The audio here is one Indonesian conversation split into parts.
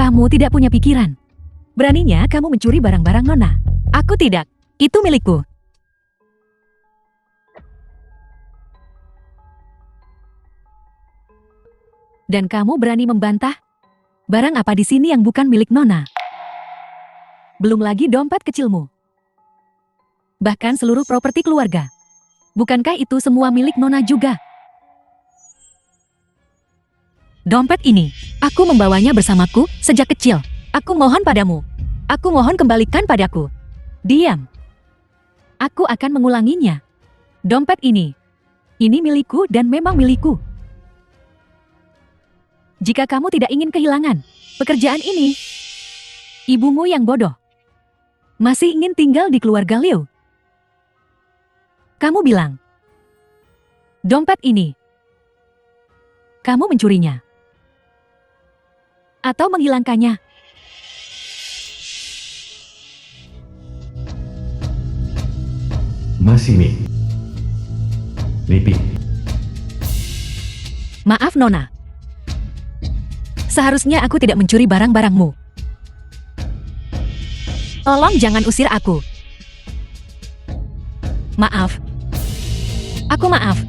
Kamu tidak punya pikiran. Beraninya kamu mencuri barang-barang Nona. Aku tidak. Itu milikku. Dan kamu berani membantah? Barang apa di sini yang bukan milik Nona? Belum lagi dompet kecilmu. Bahkan seluruh properti keluarga. Bukankah itu semua milik Nona juga? Dompet ini, aku membawanya bersamaku sejak kecil. Aku mohon padamu. Aku mohon kembalikan padaku. Diam. Aku akan mengulanginya. Dompet ini milikku dan memang milikku. Jika kamu tidak ingin kehilangan pekerjaan ini, ibumu yang bodoh masih ingin tinggal di keluarga Liu. Kamu bilang, dompet ini, kamu mencurinya. Atau menghilangkannya. Masih Lipi. Maaf Nona. Seharusnya aku tidak mencuri barang-barangmu. Tolong jangan usir aku. Maaf. Aku maaf.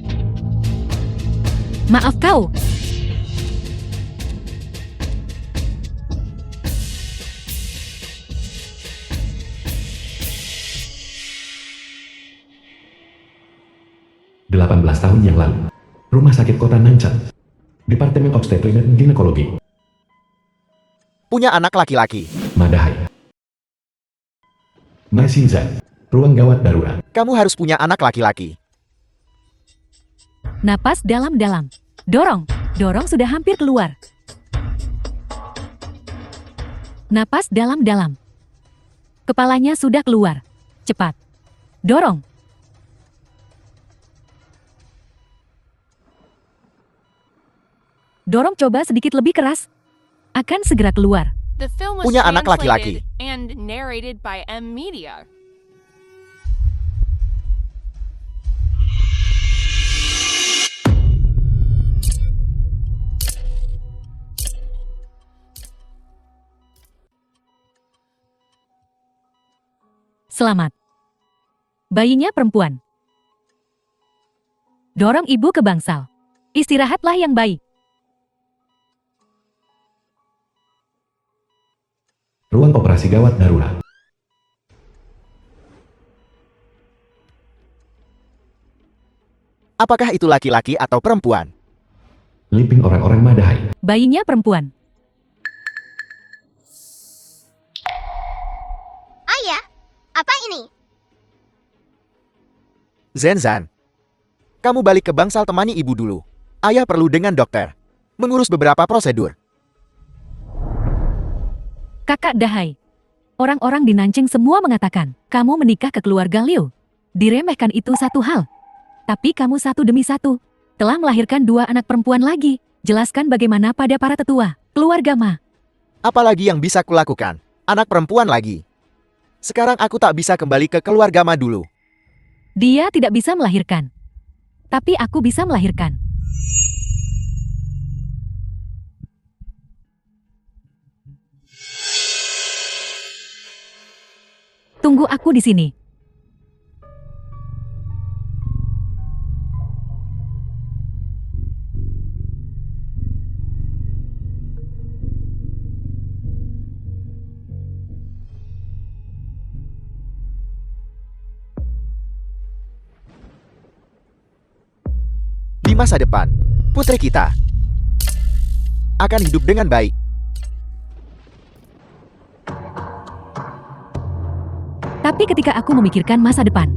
Maaf kau. Delapan 18 tahun yang lalu, Rumah Sakit Kota Nanshan, Departemen Obstetrik dan Ginekologi. Punya anak laki-laki. Madahai. Masinza, Ruang Gawat Darurat. Kamu harus punya anak laki-laki. Napas dalam-dalam. Dorong. Dorong sudah hampir keluar. Napas dalam-dalam. Kepalanya sudah keluar. Cepat. Dorong. Dorong coba sedikit lebih keras. Akan segera keluar. The film was Punya anak laki-laki. translated and narrated by M Media. Selamat. Bayinya perempuan. Dorong ibu ke bangsal. Istirahatlah yang baik. Ruang Operasi Gawat Darurat. Apakah itu laki-laki atau perempuan? Limping orang-orang Madahai. Bayinya perempuan. Ayah, apa ini? Zenzan. Kamu balik ke bangsal, temani ibu dulu. Ayah perlu dengan dokter. Mengurus beberapa prosedur. Kakak Dahai. Orang-orang di Nanjing semua mengatakan, kamu menikah ke keluarga Liu. Diremehkan itu satu hal. Tapi kamu satu demi satu telah melahirkan 2 anak perempuan lagi. Jelaskan bagaimana pada para tetua, keluarga Ma. Apalagi yang bisa kulakukan? Anak perempuan lagi. Sekarang aku tak bisa kembali ke keluarga Ma dulu. Dia tidak bisa melahirkan. Tapi aku bisa melahirkan. Tunggu aku di sini. Di masa depan, putri kita akan hidup dengan baik. Tapi ketika aku memikirkan masa depan,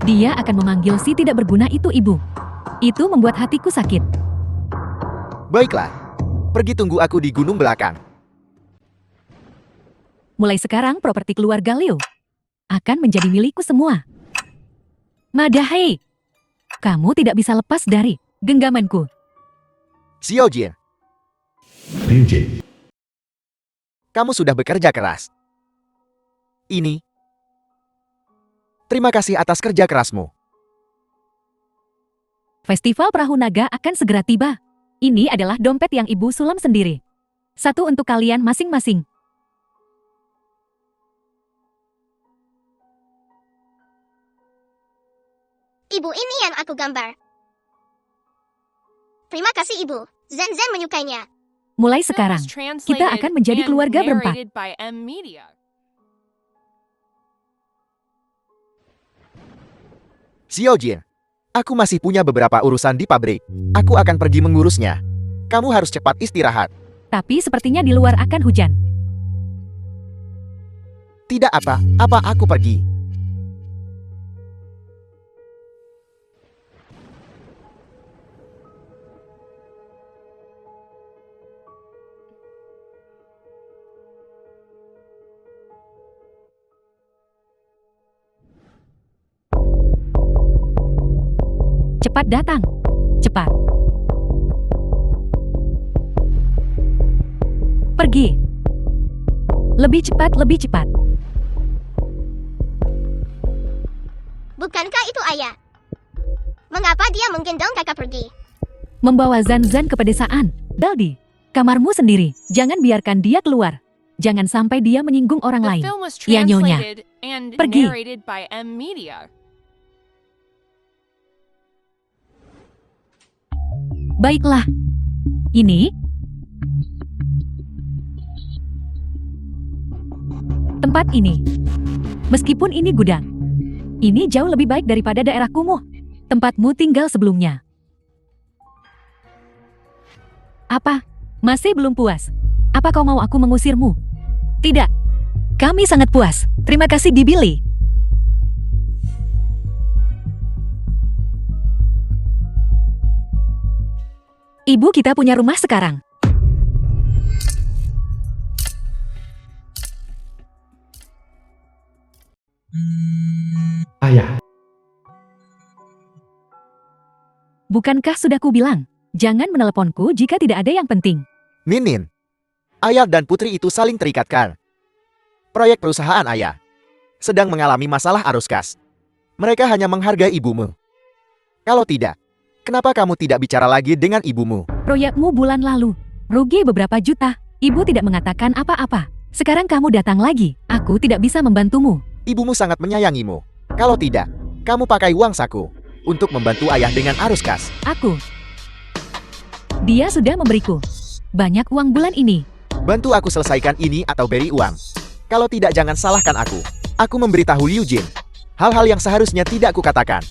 dia akan memanggil si tidak berguna itu ibu. Itu membuat hatiku sakit. Baiklah, pergi tunggu aku di gunung belakang. Mulai sekarang properti keluarga Liu akan menjadi milikku semua. Madahai, kamu tidak bisa lepas dari genggamanku. Xiaojin, Ryujin. kamu sudah bekerja keras. Ini. Terima kasih atas kerja kerasmu. Festival Perahu Naga akan segera tiba. Ini adalah dompet yang ibu sulam sendiri. Satu untuk kalian masing-masing. Ibu ini yang aku gambar. Terima kasih ibu. Zen menyukainya. Mulai Film sekarang, was kita translated akan menjadi and keluarga berempat. narrated by M Media. Xiaojin, aku masih punya beberapa urusan di pabrik. Aku akan pergi mengurusnya. Kamu harus cepat istirahat. Tapi sepertinya di luar akan hujan. Tidak apa aku pergi. Cepat datang. Cepat. Pergi. Lebih cepat, lebih cepat. Bukankah itu ayah? Mengapa dia menggendong kakak pergi? Membawa Zan ke pedesaan. Daldi, kamarmu sendiri. Jangan biarkan dia keluar. Jangan sampai dia menyinggung orang The lain. film was Ya, Nyonya. translated and Pergi. narrated by M Media. Baiklah. Ini tempat ini. Meskipun ini gudang, ini jauh lebih baik daripada daerah kumuh. Tempatmu tinggal sebelumnya. Apa? Masih belum puas? Apa kau mau aku mengusirmu? Tidak. Kami sangat puas. Terima kasih, Billy. Ibu kita punya rumah sekarang. Ayah, Bukankah sudah kubilang, jangan meneleponku jika tidak ada yang penting. Min, ayah dan putri itu saling terikatkan. Proyek perusahaan ayah sedang mengalami masalah arus kas. Mereka hanya menghargai ibumu. Kalau tidak, kenapa kamu tidak bicara lagi dengan ibumu? Proyekmu bulan lalu, rugi beberapa juta. Ibu tidak mengatakan apa-apa. Sekarang kamu datang lagi, aku tidak bisa membantumu. Ibumu sangat menyayangimu. Kalau tidak, kamu pakai uang saku untuk membantu ayah dengan arus kas. Aku. Dia sudah memberiku banyak uang bulan ini. Bantu aku selesaikan ini atau beri uang. Kalau tidak, jangan salahkan aku. Aku memberitahu Liu Jin hal-hal yang seharusnya tidak kukatakan.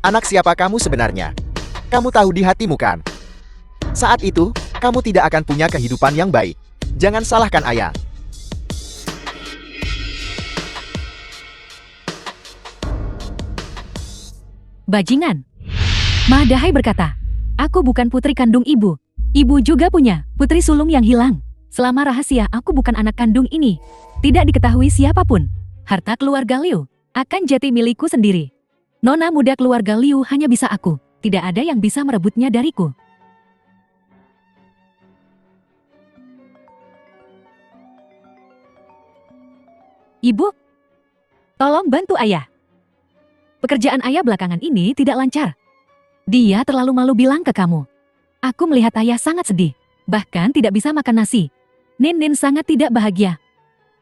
Anak siapa kamu sebenarnya? Kamu tahu di hatimu kan? Saat itu, kamu tidak akan punya kehidupan yang baik. Jangan salahkan ayah. Bajingan. Ma Dahai berkata, aku bukan putri kandung ibu. Ibu juga punya putri sulung yang hilang. Selama rahasia aku bukan anak kandung ini, tidak diketahui siapapun. Harta keluarga Liu akan jati milikku sendiri. Nona muda keluarga Liu hanya bisa aku. Tidak ada yang bisa merebutnya dariku. Ibu, tolong bantu ayah. Pekerjaan ayah belakangan ini tidak lancar. Dia terlalu malu bilang ke kamu. Aku melihat ayah sangat sedih. Bahkan tidak bisa makan nasi. Nin sangat tidak bahagia.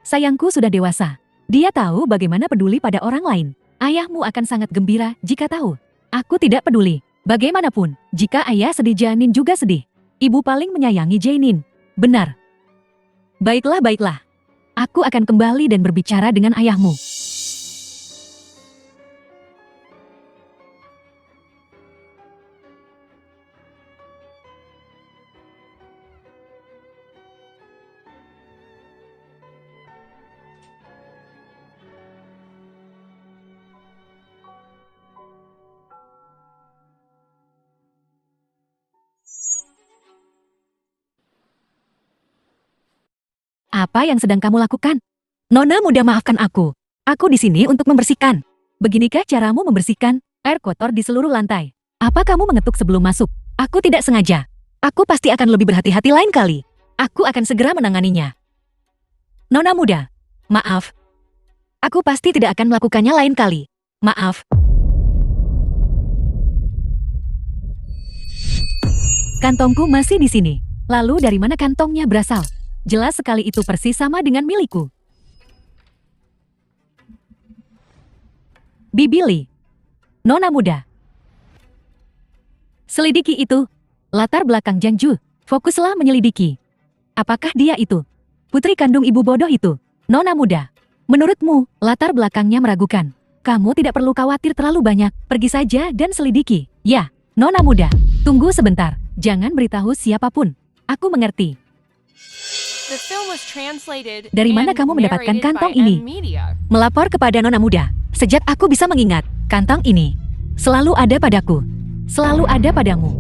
Sayangku sudah dewasa. Dia tahu bagaimana peduli pada orang lain. Ayahmu akan sangat gembira jika tahu. Aku tidak peduli. Bagaimanapun, jika ayah sedih, Janin juga sedih. Ibu paling menyayangi Janin. Benar. Baiklah. Aku akan kembali dan berbicara dengan ayahmu. Apa yang sedang kamu lakukan? Nona muda, maafkan aku. Aku di sini untuk membersihkan. Beginikah caramu membersihkan air kotor di seluruh lantai? Apa kamu mengetuk sebelum masuk? Aku tidak sengaja. Aku pasti akan lebih berhati-hati lain kali. Aku akan segera menanganinya. Nona muda, maaf. Aku pasti tidak akan melakukannya lain kali. Maaf. Kantongku masih di sini. Lalu dari mana kantongnya berasal? Jelas sekali itu persis sama dengan milikku. Billy, Nona muda, Selidiki itu. Latar belakang Janju. Fokuslah menyelidiki. Apakah dia itu? Putri kandung ibu bodoh itu? Nona muda. Menurutmu, latar belakangnya meragukan. Kamu tidak perlu khawatir terlalu banyak. Pergi saja dan selidiki. Ya, Nona muda. Tunggu sebentar. Jangan beritahu siapapun. Aku mengerti. The film was translated Dari mana and kamu mendapatkan narrated kantong by ini? M Media. Melapor kepada Nona muda. Sejak aku bisa mengingat, kantong ini selalu ada padaku. Selalu ada padamu.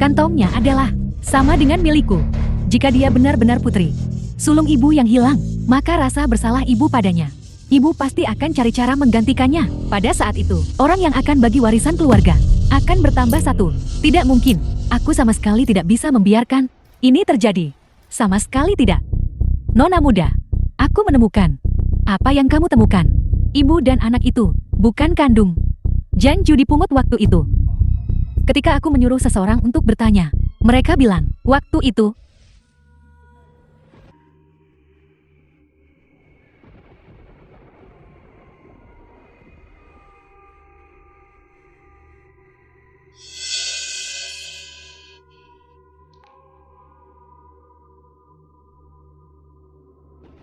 Kantongnya adalah sama dengan milikku. Jika dia benar-benar putri sulung ibu yang hilang, maka rasa bersalah ibu padanya. Ibu pasti akan cari cara menggantikannya. Pada saat itu, orang yang akan bagi warisan keluarga akan bertambah satu. Tidak mungkin. Aku sama sekali tidak bisa membiarkan ini terjadi. Sama sekali tidak. Nona muda, aku menemukan. Apa yang kamu temukan? Ibu dan anak itu bukan kandung. Janju dipungut waktu itu. Ketika aku menyuruh seseorang untuk bertanya, mereka bilang, waktu itu.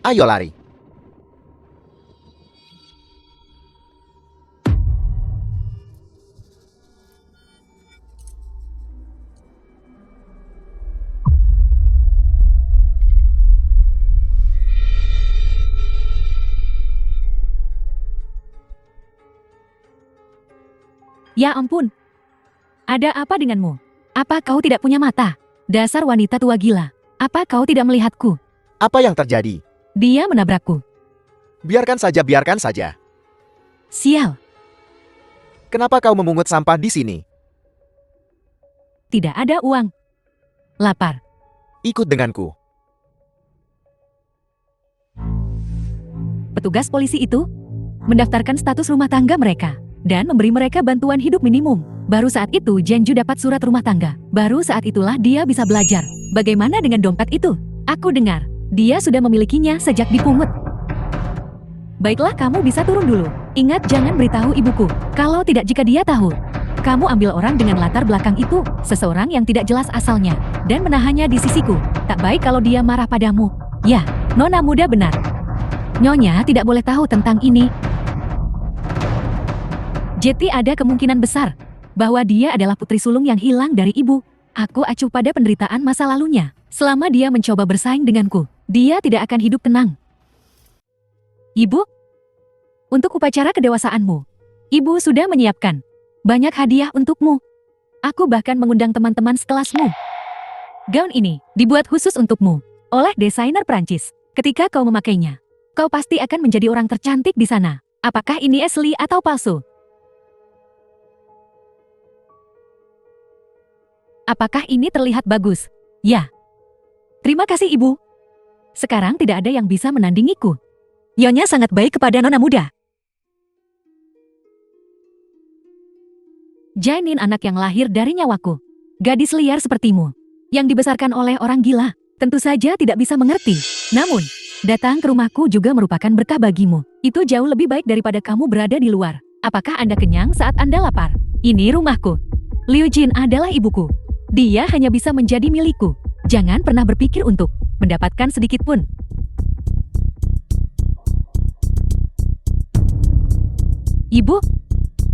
Ayo lari. Ya ampun. Ada apa denganmu? Apa kau tidak punya mata? Dasar wanita tua gila. Apa kau tidak melihatku? Apa yang terjadi? Dia menabrakku. Biarkan saja, biarkan saja. Sial. Kenapa kau memungut sampah di sini? Tidak ada uang. Lapar. Ikut denganku. Petugas polisi itu mendaftarkan status rumah tangga mereka dan memberi mereka bantuan hidup minimum. Baru saat itu Janju dapat surat rumah tangga. Baru saat itulah dia bisa belajar. Bagaimana dengan dompet itu? Aku dengar dia sudah memilikinya sejak dipungut. Baiklah, kamu bisa turun dulu. Ingat, jangan beritahu ibuku. Kalau tidak, jika dia tahu, kamu ambil orang dengan latar belakang itu, seseorang yang tidak jelas asalnya, dan menahannya di sisiku. Tak baik kalau dia marah padamu. Ya, Nona muda benar. Nyonya tidak boleh tahu tentang ini. Jeti ada kemungkinan besar bahwa dia adalah putri sulung yang hilang dari ibu. Aku acuh pada penderitaan masa lalunya. Selama dia mencoba bersaing denganku, dia tidak akan hidup tenang. Ibu, untuk upacara kedewasaanmu, ibu sudah menyiapkan banyak hadiah untukmu. Aku bahkan mengundang teman-teman sekelasmu. Gaun ini dibuat khusus untukmu oleh desainer Prancis. Ketika kau memakainya, kau pasti akan menjadi orang tercantik di sana. Apakah ini asli atau palsu? Apakah ini terlihat bagus? Ya. Terima kasih, Ibu. Sekarang tidak ada yang bisa menandingiku. Nyonya sangat baik kepada Nona muda. Jainin anak yang lahir dari nyawaku. Gadis liar sepertimu, yang dibesarkan oleh orang gila, tentu saja tidak bisa mengerti. Namun, datang ke rumahku juga merupakan berkah bagimu. Itu jauh lebih baik daripada kamu berada di luar. Apakah Anda kenyang saat Anda lapar? Ini rumahku. Liu Jin adalah ibuku. Dia hanya bisa menjadi milikku. Jangan pernah berpikir untuk mendapatkan sedikit pun. Ibu,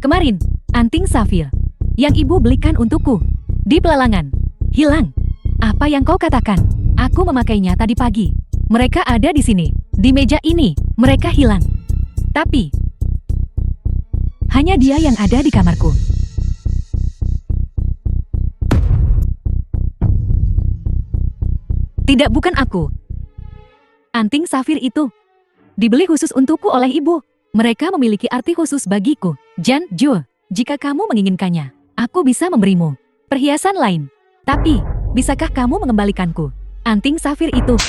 kemarin, anting safir yang ibu belikan untukku di pelelangan hilang. Apa yang kau katakan? Aku memakainya tadi pagi. Mereka ada di sini, di meja ini. Mereka hilang. Tapi, hanya dia yang ada di kamarku. Tidak, bukan aku. Anting safir itu dibeli khusus untukku oleh ibu. Mereka memiliki arti khusus bagiku. Jan Jo, jika kamu menginginkannya, aku bisa memberimu perhiasan lain. Tapi, bisakah kamu mengembalikanku anting safir itu?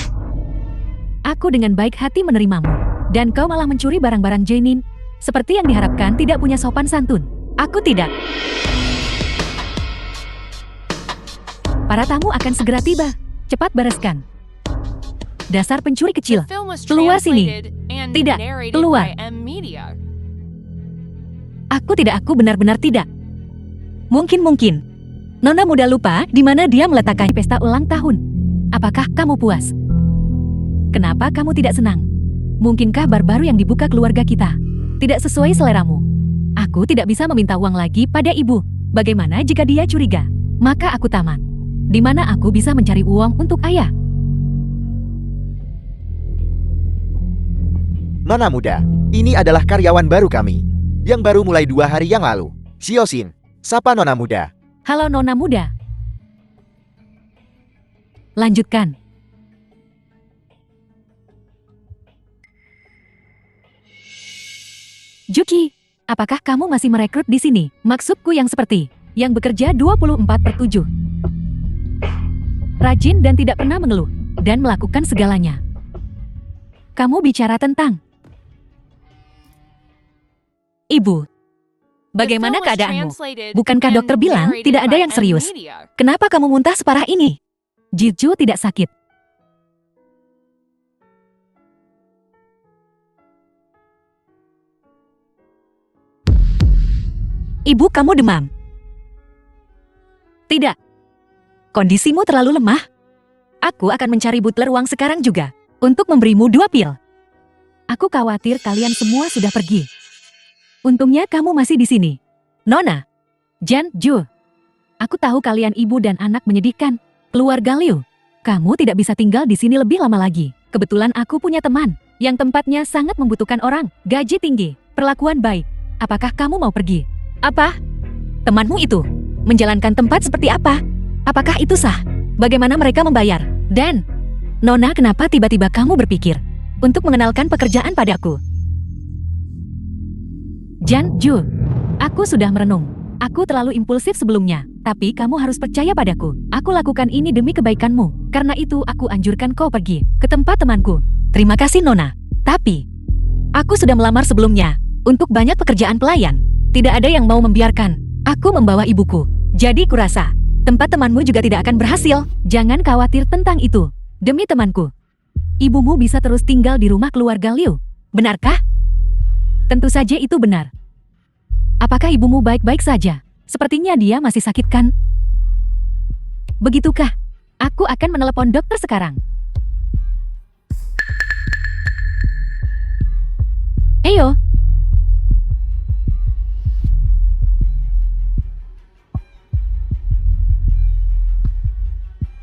Aku dengan baik hati menerimamu. Dan kau malah mencuri barang-barang Jainin. Seperti yang diharapkan, tidak punya sopan santun. Aku tidak. Para tamu akan segera tiba. Cepat bereskan. Dasar pencuri kecil. The film was Keluar sini. translated and Tidak, narrated keluar. by M Media. Aku benar-benar tidak. Mungkin. Nona muda lupa di mana dia meletakkan pesta ulang tahun. Apakah kamu puas? Kenapa kamu tidak senang? Mungkinkah bar baru yang dibuka keluarga kita tidak sesuai seleramu? Aku tidak bisa meminta uang lagi pada ibu. Bagaimana jika dia curiga? Maka aku tamat. Di mana aku bisa mencari uang untuk ayah? Nona muda, ini adalah karyawan baru kami. Yang baru mulai 2 hari yang lalu. Xiaoxin, sapa Nona muda. Halo Nona muda. Lanjutkan. Juki, apakah kamu masih merekrut di sini? Maksudku yang seperti, yang bekerja 24/7. Rajin dan tidak pernah mengeluh, dan melakukan segalanya. Kamu bicara tentang Ibu. Bagaimana keadaanmu? Bukankah dokter bilang tidak ada yang serius? Kenapa kamu muntah separah ini? Jiju tidak sakit. Ibu, kamu demam. Tidak. Kondisimu terlalu lemah. Aku akan mencari butler uang sekarang juga untuk memberimu 2 pil. Aku khawatir kalian semua sudah pergi. Untungnya kamu masih di sini. Nona, Jan, Ju. Aku tahu kalian ibu dan anak menyedihkan. Keluarga Liu, kamu tidak bisa tinggal di sini lebih lama lagi. Kebetulan aku punya teman yang tempatnya sangat membutuhkan orang, gaji tinggi, perlakuan baik. Apakah kamu mau pergi? Apa? Temanmu itu menjalankan tempat seperti apa? Apakah itu sah? Bagaimana mereka membayar? Dan, Nona, kenapa tiba-tiba kamu berpikir untuk mengenalkan pekerjaan padaku? Jan, Ju, aku sudah merenung. Aku terlalu impulsif sebelumnya, tapi kamu harus percaya padaku. Aku lakukan ini demi kebaikanmu. Karena itu aku anjurkan kau pergi ke tempat temanku. Terima kasih Nona. Tapi, aku sudah melamar sebelumnya untuk banyak pekerjaan pelayan. Tidak ada yang mau membiarkan aku membawa ibuku. Jadi kurasa, tempat temanmu juga tidak akan berhasil. Jangan khawatir tentang itu. Demi temanku, ibumu bisa terus tinggal di rumah keluarga Liu. Benarkah? Tentu saja itu benar. Apakah ibumu baik-baik saja? Sepertinya dia masih sakit kan? Begitukah? Aku akan menelepon dokter sekarang. Eyo.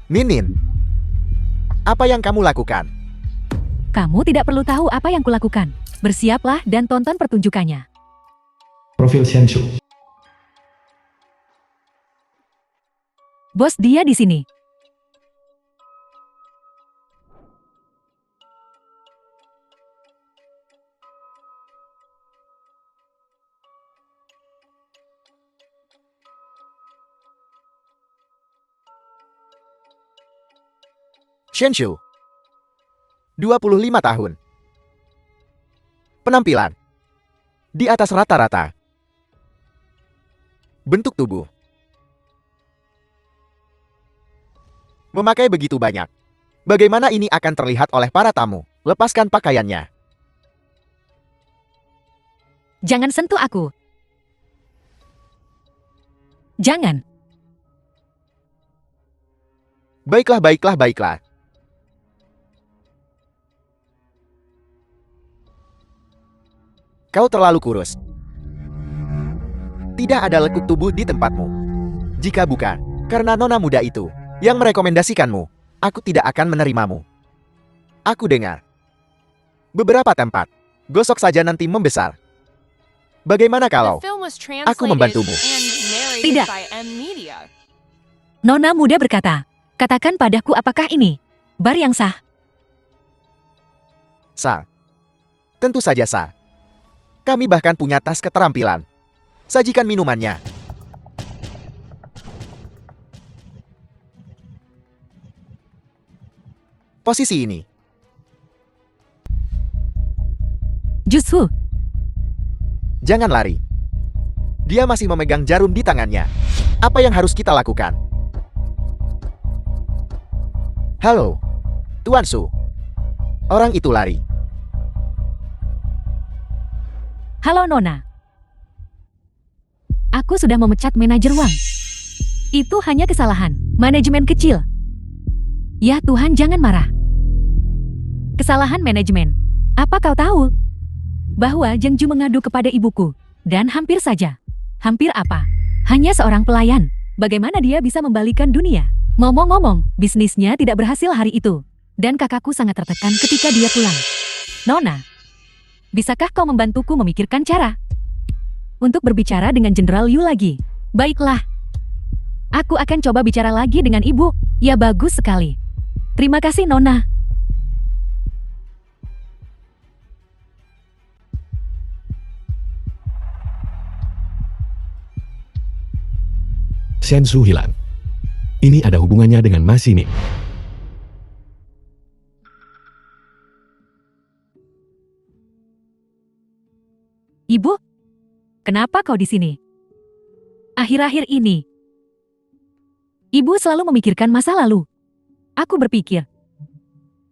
Minin, apa yang kamu lakukan? Kamu tidak perlu tahu apa yang kulakukan. Bersiaplah dan tonton pertunjukannya. Profil Xianshu. Bos, dia di sini. Xianshu, 25 tahun. Penampilan di atas rata-rata. Bentuk tubuh memakai begitu banyak. Bagaimana ini akan terlihat oleh para tamu? Lepaskan pakaiannya. Jangan sentuh aku. Jangan. Baiklah, baiklah, baiklah. Kau terlalu kurus. Tidak ada lekuk tubuh di tempatmu. Jika bukan karena nona muda itu yang merekomendasikanmu, aku tidak akan menerimamu. Aku dengar beberapa tempat gosok saja nanti membesar. Bagaimana kalau aku membantumu? Tidak. Nona muda berkata, katakan padaku apakah ini bar yang sah? Sah. Tentu saja sah. Kami bahkan punya tas keterampilan. Sajikan minumannya. Posisi ini. Justru. Jangan lari. Dia masih memegang jarum di tangannya. Apa yang harus kita lakukan? Halo, Tuan Su. Orang itu lari. Halo Nona. Aku sudah memecat manajer uang. Itu hanya kesalahan manajemen kecil. Ya Tuhan, jangan marah. Kesalahan manajemen. Apa kau tahu? Bahwa Zheng Ju mengadu kepada ibuku. Dan hampir saja. Hampir apa? Hanya seorang pelayan. Bagaimana dia bisa membalikan dunia? Ngomong-ngomong, bisnisnya tidak berhasil hari itu. Dan kakakku sangat tertekan ketika dia pulang. Nona, bisakah kau membantuku memikirkan cara untuk berbicara dengan Jenderal Yu lagi? Baiklah. Aku akan coba bicara lagi dengan ibu. Ya bagus sekali. Terima kasih Nona. Shen Su hilang. Ini ada hubungannya dengan Ma Xining. Ibu, kenapa kau di sini? Akhir-akhir ini, ibu selalu memikirkan masa lalu. Aku berpikir,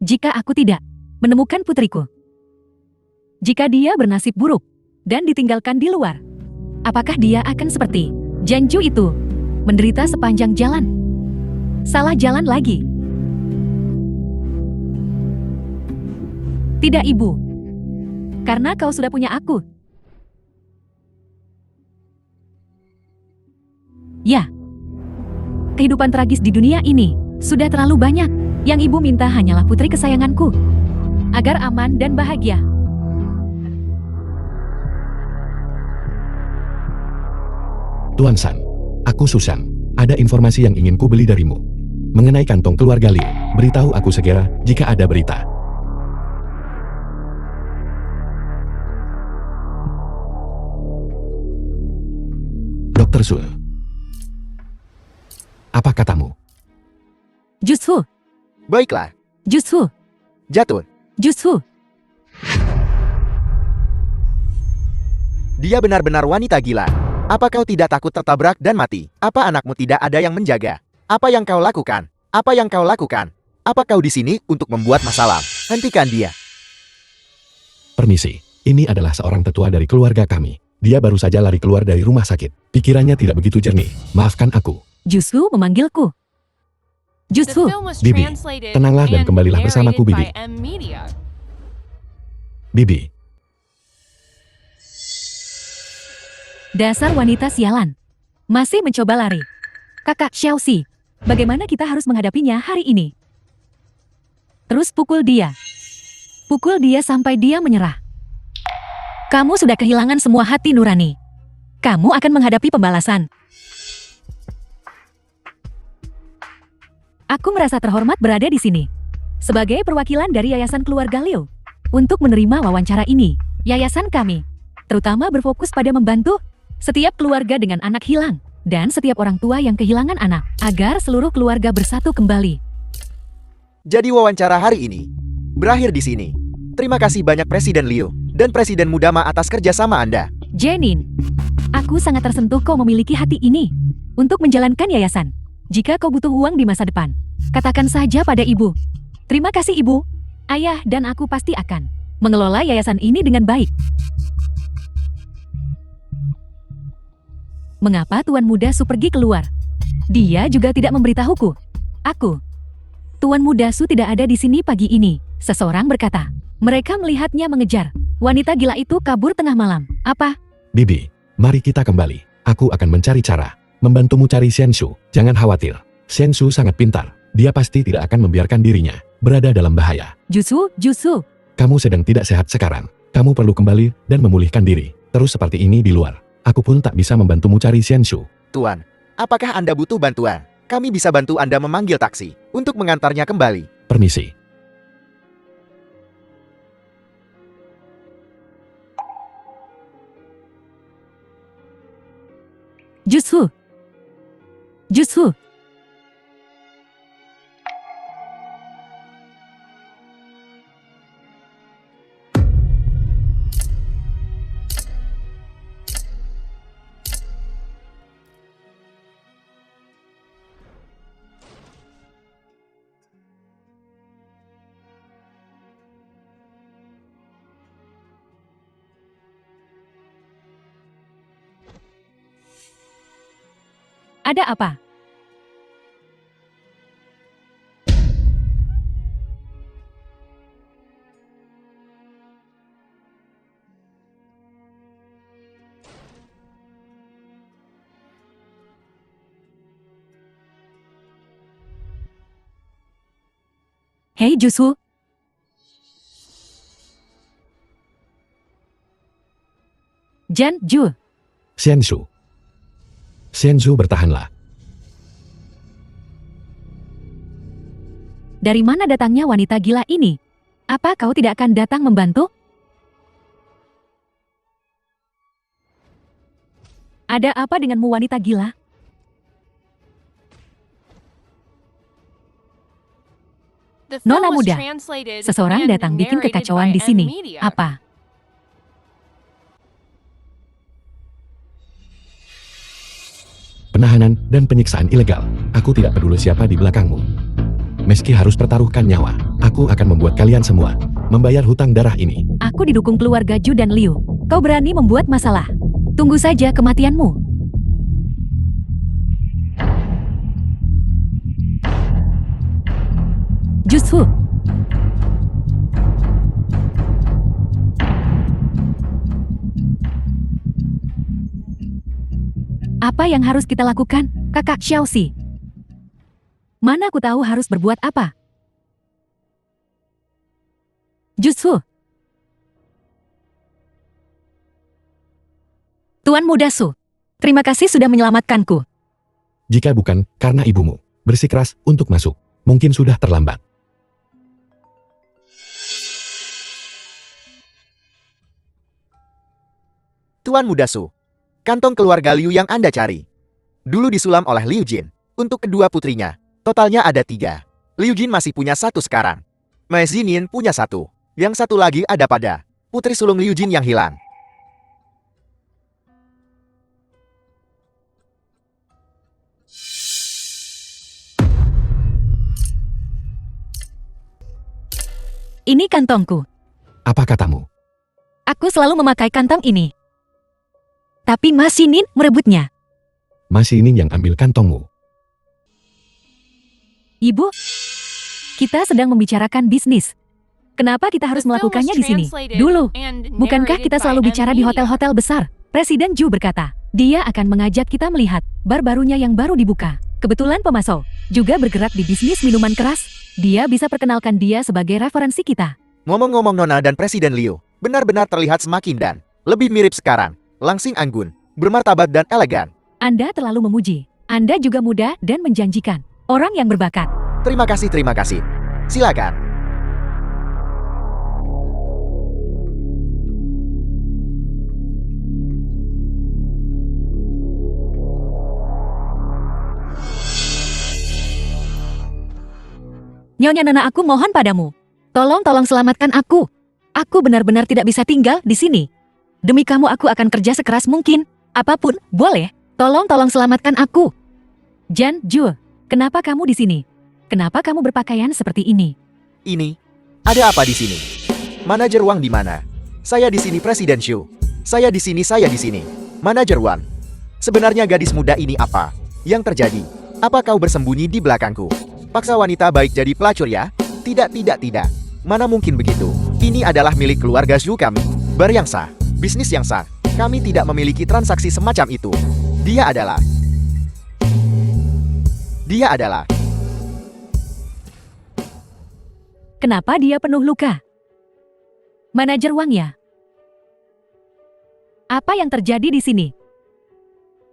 jika aku tidak menemukan putriku, jika dia bernasib buruk dan ditinggalkan di luar, apakah dia akan seperti Zheng Ju itu, menderita sepanjang jalan? Salah jalan lagi. Tidak ibu, karena kau sudah punya aku. Ya, kehidupan tragis di dunia ini sudah terlalu banyak. Yang ibu minta hanyalah putri kesayanganku, agar aman dan bahagia. Tuan San, aku Susan. Ada informasi yang ingin ku beli darimu. Mengenai kantong keluarga Liu, beritahu aku segera jika ada berita. Dr. Su. Apa katamu? Jutsu, Baiklah, jutsu, Jatun. jutsu. Dia benar-benar wanita gila. Apa kau tidak takut tertabrak dan mati? Apa anakmu tidak ada yang menjaga? Apa yang kau lakukan? Apa yang kau lakukan? Apa kau di sini untuk membuat masalah? Hentikan dia. Permisi, ini adalah seorang tetua dari keluarga kami. Dia baru saja lari keluar dari rumah sakit. Pikirannya tidak begitu jernih. Maafkan aku. Jutsu memanggilku. The Jutsu, film was Bibi, translated tenanglah dan and kembalilah bersamaku, narrated Bibi. by M Media. Bibi, dasar wanita sialan. Masih mencoba lari. Kakak Xiaoxi, bagaimana kita harus menghadapinya hari ini? Terus pukul dia. Pukul dia sampai dia menyerah. Kamu sudah kehilangan semua hati nurani. Kamu akan menghadapi pembalasan. Aku merasa terhormat berada di sini. Sebagai perwakilan dari Yayasan Keluarga Liu. Untuk menerima wawancara ini, yayasan kami terutama berfokus pada membantu setiap keluarga dengan anak hilang. Dan setiap orang tua yang kehilangan anak. Agar seluruh keluarga bersatu kembali. Jadi wawancara hari ini berakhir di sini. Terima kasih banyak Presiden Liu dan Presiden Mudama atas kerjasama Anda. Jenin, aku sangat tersentuh kau memiliki hati ini untuk menjalankan yayasan. Jika kau butuh uang di masa depan, katakan saja pada ibu. Terima kasih ibu, ayah dan aku pasti akan mengelola yayasan ini dengan baik. Mengapa Tuan Muda Su pergi keluar? Dia juga tidak memberitahuku. Aku. Tuan Muda Su tidak ada di sini pagi ini, seseorang berkata. Mereka melihatnya mengejar. Wanita gila itu kabur tengah malam. Apa? Bibi, mari kita kembali. Aku akan mencari cara. Membantumu cari Shen Su. Jangan khawatir. Shen Su sangat pintar. Dia pasti tidak akan membiarkan dirinya berada dalam bahaya. Jutsu. Kamu sedang tidak sehat sekarang. Kamu perlu kembali dan memulihkan diri. Terus seperti ini di luar. Aku pun tak bisa membantumu cari Shen Su. Tuan, apakah Anda butuh bantuan? Kami bisa bantu Anda memanggil taksi untuk mengantarnya kembali. Permisi. Jutsu. Ada apa? Hei Jushu. Jan Ju. Xianshu. Xianshu, bertahanlah. Dari mana datangnya wanita gila ini? Apa kau tidak akan datang membantu? Ada apa denganmu wanita gila? The film Nona was muda, translated seseorang and datang bikin narrated kekacauan by di sini. M-Media. Apa? Penahanan dan penyiksaan ilegal. Aku tidak peduli siapa di belakangmu. Meski harus pertaruhkan nyawa, aku akan membuat kalian semua membayar hutang darah ini. Aku didukung keluarga Ju dan Liu. Kau berani membuat masalah. Tunggu saja kematianmu. Jushu. Apa yang harus kita lakukan, Kakak Xiaoxi? Mana aku tahu harus berbuat apa? Jushu. Tuan Muda Su, terima kasih sudah menyelamatkanku. Jika bukan karena ibumu bersikeras untuk masuk, mungkin sudah terlambat. Tuan Muda Su, kantong keluarga Liu yang Anda cari. Dulu disulam oleh Liu Jin. Untuk kedua putrinya, totalnya ada 3. Liu Jin masih punya 1 sekarang. Mei Zinin punya 1. Yang satu lagi ada pada putri sulung Liu Jin yang hilang. Ini kantongku. Apa katamu? Aku selalu memakai kantong ini. Tapi Mas Shinin merebutnya. Masih ini yang ambil kantongmu. Ibu, kita sedang membicarakan bisnis. Kenapa kita harus The film was melakukannya di sini? translated Dulu, and bukankah narrated kita by selalu bicara di M-Media. hotel-hotel besar? Presiden Ju berkata, dia akan mengajak kita melihat bar barunya yang baru dibuka. Kebetulan Pemasok juga bergerak di bisnis minuman keras. Dia bisa perkenalkan dia sebagai referensi kita. Ngomong-ngomong Nona dan Presiden Liu, benar-benar terlihat semakin dan lebih mirip sekarang. Langsing anggun, bermartabat dan elegan. Anda terlalu memuji. Anda juga muda dan menjanjikan. Orang yang berbakat. Terima kasih, terima kasih. Silakan. Nyonya Nona, aku mohon padamu. Tolong selamatkan aku. Aku benar-benar tidak bisa tinggal di sini. Demi kamu aku akan kerja sekeras mungkin. Apapun, boleh. Tolong selamatkan aku. Jan Ju, kenapa kamu di sini? Kenapa kamu berpakaian seperti ini? Ini, ada apa di sini? Manajer Wang di mana? Saya di sini Presiden Xu. Saya di sini, saya di sini. Manajer Wang. Sebenarnya gadis muda ini apa yang terjadi? Apa kau bersembunyi di belakangku? Paksa wanita baik jadi pelacur ya? Tidak. Mana mungkin begitu? Ini adalah milik keluarga Xu kami. Bar yang sah, bisnis yang sah. Kami tidak memiliki transaksi semacam itu. Dia adalah Kenapa dia penuh luka? Manajer Wang ya? Apa yang terjadi di sini?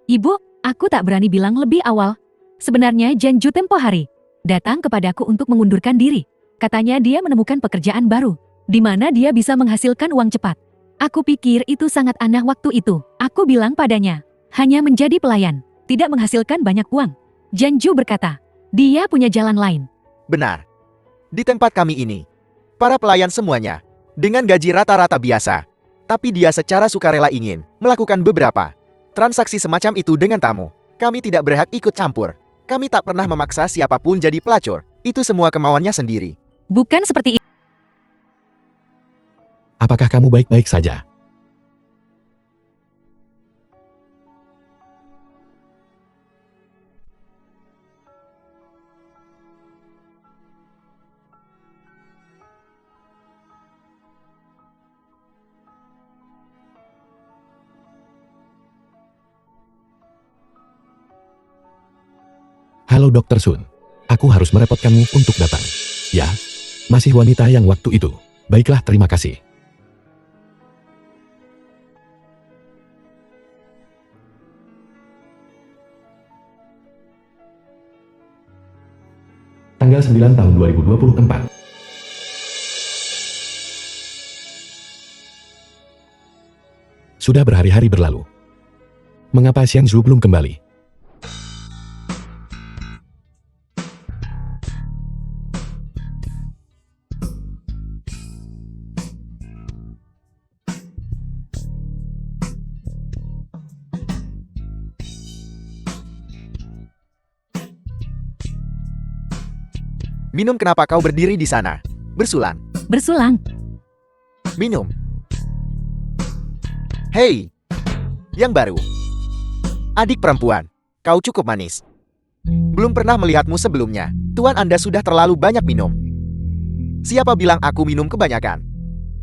Ibu, aku tak berani bilang lebih awal. Sebenarnya Jan Ju tempo hari datang kepadaku untuk mengundurkan diri. Katanya dia menemukan pekerjaan baru, di mana dia bisa menghasilkan uang cepat. Aku pikir itu sangat aneh waktu itu. Aku bilang padanya, hanya menjadi pelayan, tidak menghasilkan banyak uang. Jan Ju berkata, dia punya jalan lain. benar. Di tempat kami ini, para pelayan semuanya dengan gaji rata-rata biasa. Tapi dia secara sukarela ingin melakukan beberapa transaksi semacam itu dengan tamu. Kami tidak berhak ikut campur. Kami tak pernah memaksa siapapun jadi pelacur. Itu semua kemauannya sendiri. Bukan seperti itu. Apakah kamu baik-baik saja? Halo Dr. Sun. Aku harus merepotkanmu untuk datang. Ya, Masih wanita yang waktu itu. Baiklah, terima kasih. Tanggal 9 tahun 2024. Sudah berhari-hari berlalu. Mengapa Xiang Zhu belum kembali? Minum, kenapa kau berdiri di sana? Bersulang. Bersulang. Minum. Hei, yang baru. Adik perempuan, kau cukup manis. Belum pernah melihatmu sebelumnya. Tuan Anda sudah terlalu banyak minum. Siapa bilang aku minum kebanyakan?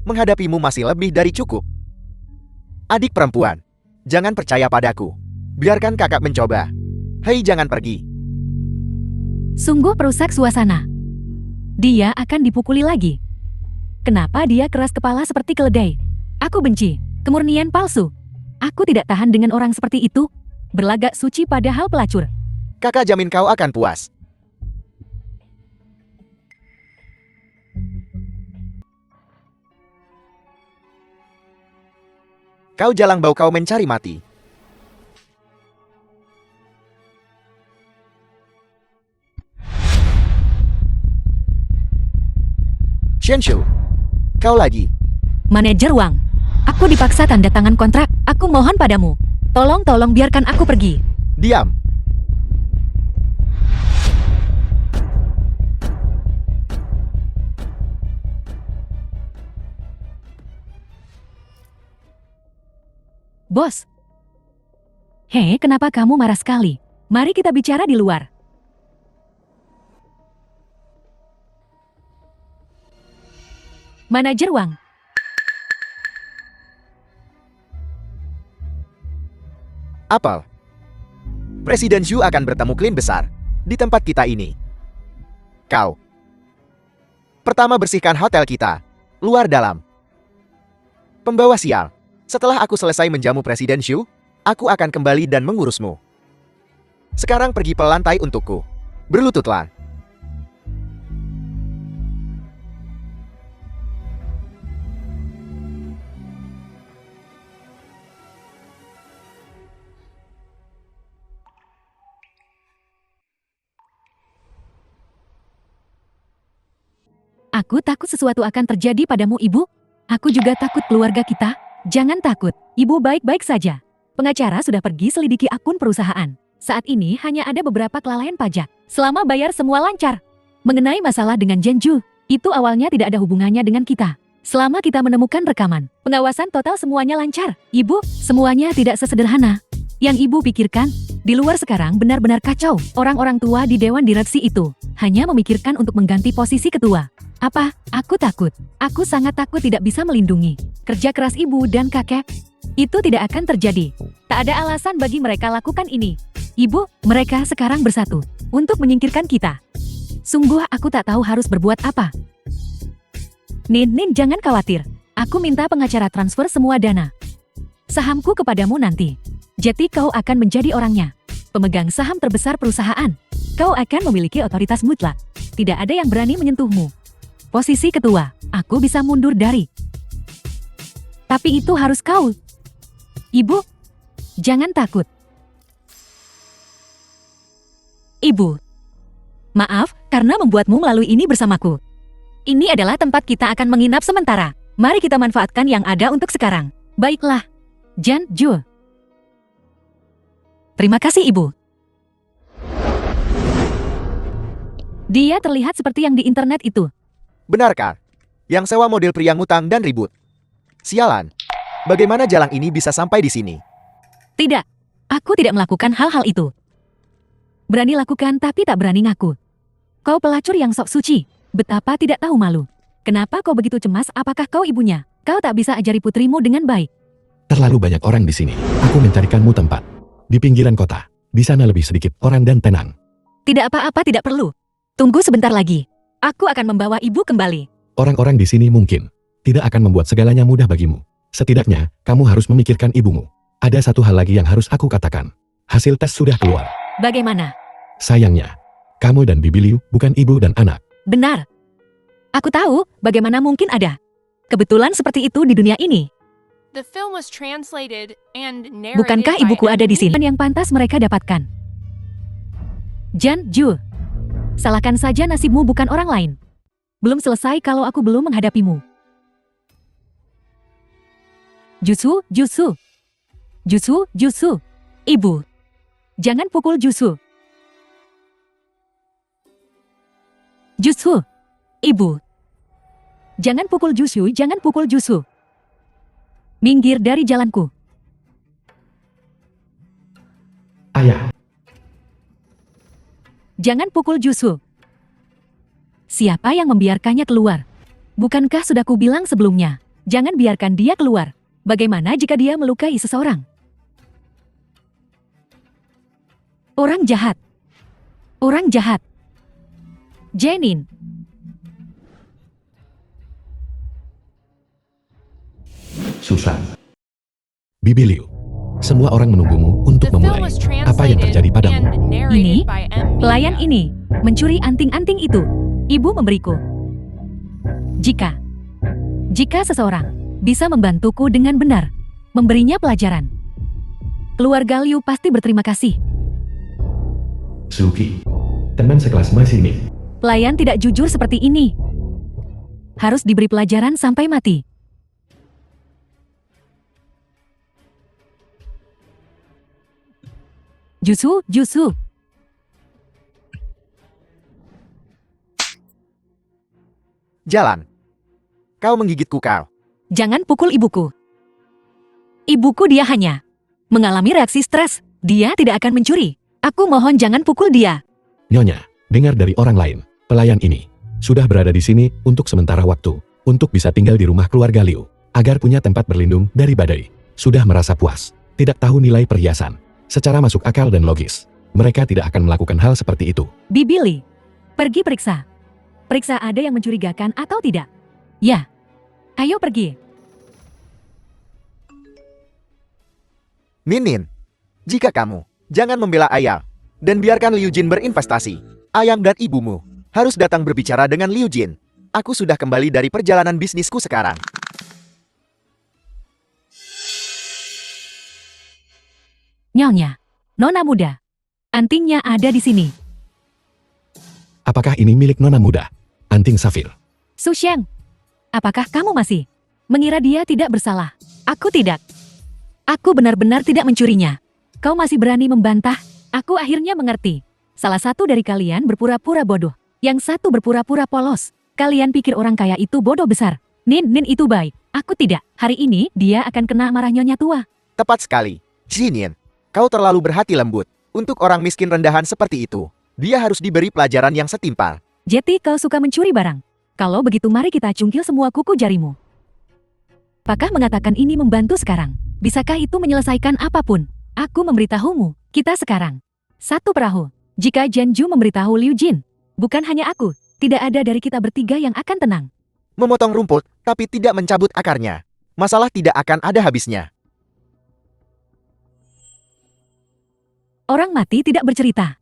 Menghadapimu masih lebih dari cukup. Adik perempuan, jangan percaya padaku. Biarkan kakak mencoba. Hei, jangan pergi. Sungguh perusak suasana. Dia akan dipukuli lagi. Kenapa dia keras kepala seperti keledai? Aku benci kemurnian palsu. Aku tidak tahan dengan orang seperti itu. Berlagak suci padahal pelacur. Kakak jamin kau akan puas. Kau jalang bau, kau mencari mati. Xianshu, kau lagi. Manajer Wang, aku dipaksa tanda tangan kontrak. Aku mohon padamu. Tolong biarkan aku pergi. Diam. Bos. Hei, kenapa kamu marah sekali? Mari kita bicara di luar. Manajer Wang. Apel. Presiden Zhu akan bertemu klien besar di tempat kita ini. Kau. Pertama, bersihkan hotel kita, luar dalam. Pembawa sial. Setelah aku selesai menjamu Presiden Zhu, aku akan kembali dan mengurusmu. Sekarang pergi ke lantai untukku. Berlututlah. Aku takut sesuatu akan terjadi padamu, Ibu. Aku juga takut keluarga kita. Jangan takut, Ibu baik-baik saja. Pengacara sudah pergi selidiki akun perusahaan. Saat ini hanya ada beberapa kelalaian pajak. Selama bayar semua lancar. Mengenai masalah dengan Zhenju, itu awalnya tidak ada hubungannya dengan kita. Selama kita menemukan rekaman, pengawasan total semuanya lancar. Ibu, semuanya tidak sesederhana yang Ibu pikirkan. Di luar sekarang benar-benar kacau. Orang-orang tua di Dewan Direksi itu hanya memikirkan untuk mengganti posisi ketua. Apa? Aku takut. Aku sangat takut tidak bisa melindungi kerja keras ibu dan kakek. Itu tidak akan terjadi. Tak ada alasan bagi mereka lakukan ini. Ibu, mereka sekarang bersatu untuk menyingkirkan kita. Sungguh aku tak tahu harus berbuat apa. Nin, jangan khawatir. Aku minta pengacara transfer semua dana sahamku kepadamu nanti. Jadi kau akan menjadi orangnya. Pemegang saham terbesar perusahaan. Kau akan memiliki otoritas mutlak. Tidak ada yang berani menyentuhmu. Posisi ketua, aku bisa mundur dari. Tapi itu harus kau. Ibu, jangan takut. Ibu, maaf karena membuatmu melalui ini bersamaku. Ini adalah tempat kita akan menginap sementara. Mari kita manfaatkan yang ada untuk sekarang. Baiklah, Zhenju. Terima kasih, Ibu. Dia terlihat seperti yang di internet itu. Benarkah? Yang sewa model pria ngutang dan ribut. Sialan. Bagaimana jalang ini bisa sampai di sini? Tidak, aku tidak melakukan hal-hal itu. Berani lakukan tapi tak berani ngaku. Kau pelacur yang sok suci. Betapa tidak tahu malu. Kenapa kau begitu cemas? Apakah kau ibunya? Kau tak bisa ajari putrimu dengan baik. Terlalu banyak orang di sini. Aku mencarikanmu tempat. Di pinggiran kota. Di sana lebih sedikit orang dan tenang. Tidak apa-apa, tidak perlu. Tunggu sebentar lagi. Aku akan membawa ibu kembali. Orang-orang di sini mungkin tidak akan membuat segalanya mudah bagimu. Setidaknya, kamu harus memikirkan ibumu. Ada satu hal lagi yang harus aku katakan. Hasil tes sudah keluar. Bagaimana? Sayangnya, kamu dan Bibi Liu bukan ibu dan anak. Benar. Aku tahu, bagaimana mungkin ada kebetulan seperti itu di dunia ini. The film was translated and narrated Bukankah by ibuku ada di Emily. sini? Yang pantas mereka dapatkan. Jan Ju, salahkan saja nasibmu bukan orang lain. Belum selesai kalau aku belum menghadapimu. Jutsu, jutsu. Jutsu, jutsu. Ibu, jangan pukul jutsu. Jutsu. Ibu. Jangan pukul jutsu, jangan pukul jutsu. Minggir dari jalanku. Ayah, Jangan pukul jutsu. Siapa yang membiarkannya keluar? Bukankah sudah kubilang sebelumnya, jangan biarkan dia keluar. Bagaimana jika dia melukai seseorang? Orang jahat. Orang jahat. Jenin. Susan. Bibi Liu. Semua orang menunggumu untuk The film memulai. was Apa yang translated terjadi padamu? and narrated Ini, by Emily. Pelayan ini mencuri anting-anting itu. Ibu memberiku. Jika seseorang bisa membantuku dengan benar, memberinya pelajaran, keluarga Liu pasti berterima kasih. Suki. Teman sekelas Mas ini. Pelayan tidak jujur seperti ini. Harus diberi pelajaran sampai mati. Jutsu, jutsu. Jalan. Kau menggigitku kau. Jangan pukul ibuku. Ibuku dia hanya mengalami reaksi stres. Dia tidak akan mencuri. Aku mohon jangan pukul dia. Nyonya, dengar dari orang lain. Pelayan ini sudah berada di sini untuk sementara waktu. Untuk bisa tinggal di rumah keluarga Liu. Agar punya tempat berlindung dari badai. Sudah merasa puas. Tidak tahu nilai perhiasan. Secara masuk akal dan logis. Mereka tidak akan melakukan hal seperti itu. Bibi Li, pergi periksa. Periksa ada yang mencurigakan atau tidak. Ya. Ayo pergi. Min, jika kamu, jangan membela ayah. Dan biarkan Liu Jin berinvestasi. Ayang dan ibumu harus datang berbicara dengan Liu Jin. Aku sudah kembali dari perjalanan bisnisku sekarang. Nyonya, nona muda. Antingnya ada di sini. Apakah ini milik nona muda? Anting safir. Su Xiang, apakah kamu masih mengira dia tidak bersalah? Aku tidak. Aku benar-benar tidak mencurinya. Kau masih berani membantah? Aku akhirnya mengerti. Salah satu dari kalian berpura-pura bodoh. Yang satu berpura-pura polos. Kalian pikir orang kaya itu bodoh besar. Nin itu baik. Aku tidak. Hari ini dia akan kena marah nyonya tua. Tepat sekali. Jinin, kau terlalu berhati lembut. Untuk orang miskin rendahan seperti itu, dia harus diberi pelajaran yang setimpal. Jetty, kau suka mencuri barang. Kalau begitu mari kita cungkil semua kuku jarimu. Apakah mengatakan ini membantu sekarang? Bisakah itu menyelesaikan apapun? Aku memberitahumu, kita sekarang satu perahu. Jika Janju memberitahu Liu Jin, bukan hanya aku, tidak ada dari kita bertiga yang akan tenang. Memotong rumput, tapi tidak mencabut akarnya. Masalah tidak akan ada habisnya. Orang mati tidak bercerita.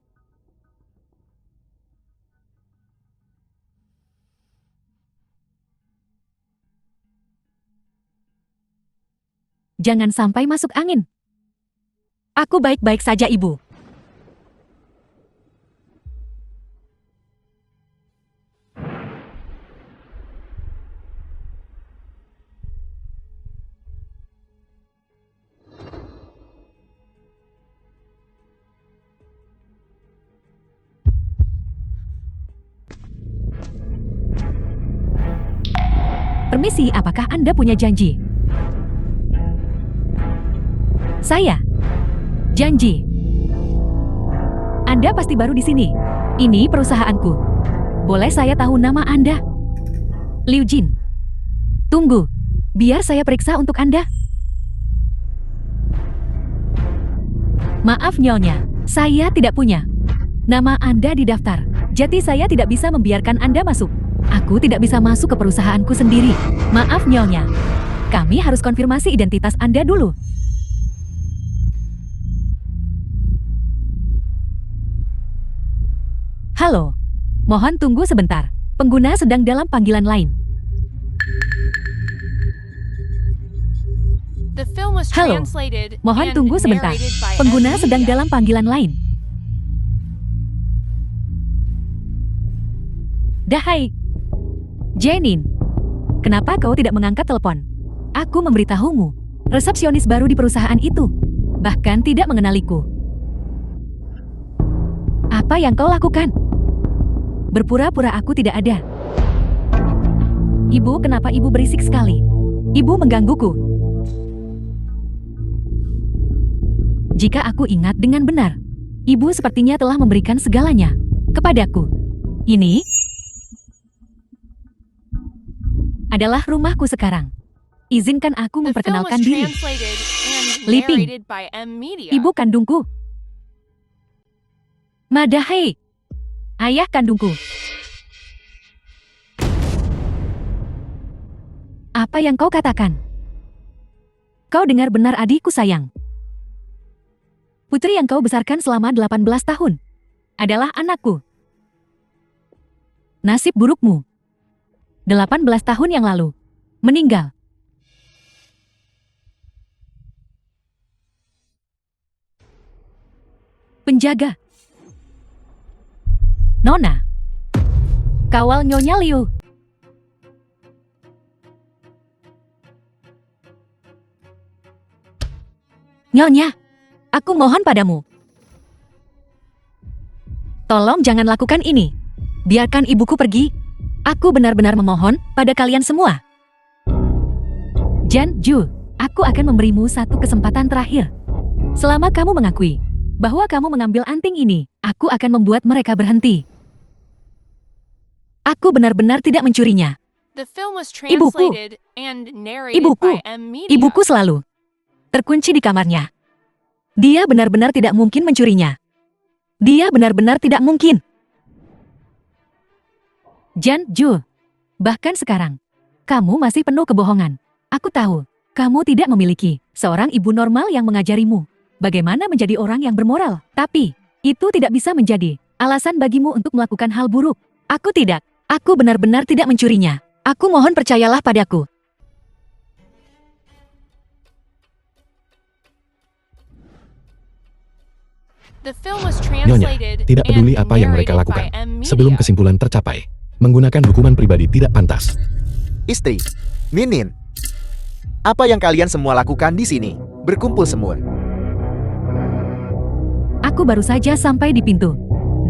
Jangan sampai masuk angin. Aku baik-baik saja, Ibu. Permisi, apakah Anda punya janji? Saya. Janji. Anda pasti baru di sini. Ini perusahaanku. Boleh saya tahu nama Anda? Liu Jin. Tunggu. Biar saya periksa untuk Anda. Maaf Nyonya, saya tidak punya. Nama Anda di daftar. Jadi saya tidak bisa membiarkan Anda masuk. Aku tidak bisa masuk ke perusahaanku sendiri. Maaf Nyonya. Kami harus konfirmasi identitas Anda dulu. Halo. Mohon tunggu sebentar. Pengguna sedang dalam panggilan lain. The film was Halo. translated Mohon and tunggu sebentar. narrated by Pengguna M. sedang Media. dalam panggilan lain. Dahai. Jenin. Kenapa kau tidak mengangkat telepon? Aku memberitahumu. Resepsionis baru di perusahaan itu. Bahkan tidak mengenaliku. Apa yang kau lakukan? Berpura-pura aku tidak ada. Ibu, kenapa ibu berisik sekali? Ibu menggangguku. Jika aku ingat dengan benar, ibu sepertinya telah memberikan segalanya kepadaku. Ini adalah rumahku sekarang. Izinkan aku The film was memperkenalkan diri. translated and Liping. narrated by M. Media. Ibu kandungku. Madahai. Ayah kandungku. Apa yang kau katakan? Kau dengar benar adikku sayang. Putri yang kau besarkan selama 18 tahun adalah anakku. Nasib burukmu. 18 tahun yang lalu. Meninggal. Penjaga. Nona. Kawal Nyonya Liu. Nyonya, aku mohon padamu. Tolong jangan lakukan ini. Biarkan ibuku pergi. Aku benar-benar memohon pada kalian semua. Jan Ju, aku akan memberimu satu kesempatan terakhir. Selama kamu mengakui bahwa kamu mengambil anting ini, aku akan membuat mereka berhenti. Aku benar-benar tidak mencurinya. The film was Ibuku. translated and narrated Ibuku. by M. Media. Ibuku selalu terkunci di kamarnya. Dia benar-benar tidak mungkin mencurinya. Dia benar-benar tidak mungkin. Jan Ju, bahkan sekarang, kamu masih penuh kebohongan. Aku tahu, kamu tidak memiliki seorang ibu normal yang mengajarimu bagaimana menjadi orang yang bermoral. Tapi, itu tidak bisa menjadi alasan bagimu untuk melakukan hal buruk. Aku tidak. Aku benar-benar tidak mencurinya. Aku mohon percayalah padaku. The film was Nyonya, translated tidak and peduli apa yang mereka narrated lakukan. by M. Media. Sebelum kesimpulan tercapai, menggunakan hukuman pribadi tidak pantas. Istri, Minin. Apa yang kalian semua lakukan di sini? Berkumpul semua. Aku baru saja sampai di pintu.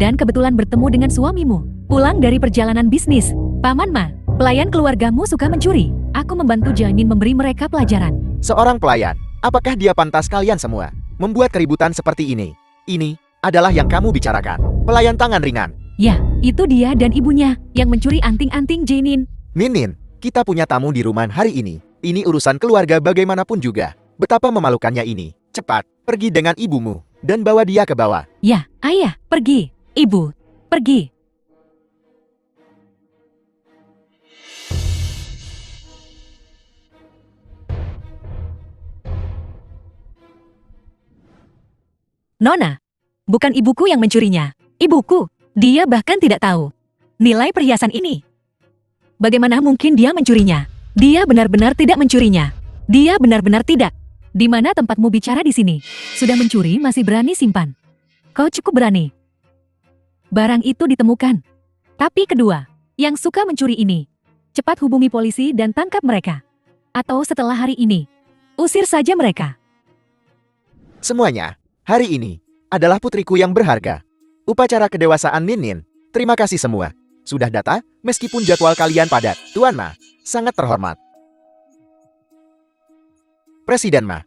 Dan kebetulan bertemu dengan suamimu. Pulang dari perjalanan bisnis. Paman Ma, pelayan keluargamu suka mencuri. Aku membantu Janin memberi mereka pelajaran. Seorang pelayan, apakah dia pantas kalian semua membuat keributan seperti ini? Ini adalah yang kamu bicarakan. Pelayan tangan ringan. Ya, itu dia dan ibunya yang mencuri anting-anting Janin. Minin, kita punya tamu di rumah hari ini. Ini urusan keluarga bagaimanapun juga. Betapa memalukannya ini. Cepat, pergi dengan ibumu dan bawa dia ke bawah. Ya, ayah, pergi. Ibu, pergi. Nona, bukan ibuku yang mencurinya. Ibuku, dia bahkan tidak tahu nilai perhiasan ini. Bagaimana mungkin dia mencurinya? Dia benar-benar tidak mencurinya. Dia benar-benar tidak. Di mana tempatmu bicara di sini? Sudah mencuri masih berani simpan. Kau cukup berani. Barang itu ditemukan. Tapi kedua, yang suka mencuri ini, cepat hubungi polisi dan tangkap mereka. Atau setelah hari ini, usir saja mereka. Semuanya, hari ini adalah putriku yang berharga. Upacara kedewasaan Minin. Terima kasih semua. Sudah data, meskipun jadwal kalian padat. Tuan Ma, sangat terhormat. Presiden Ma,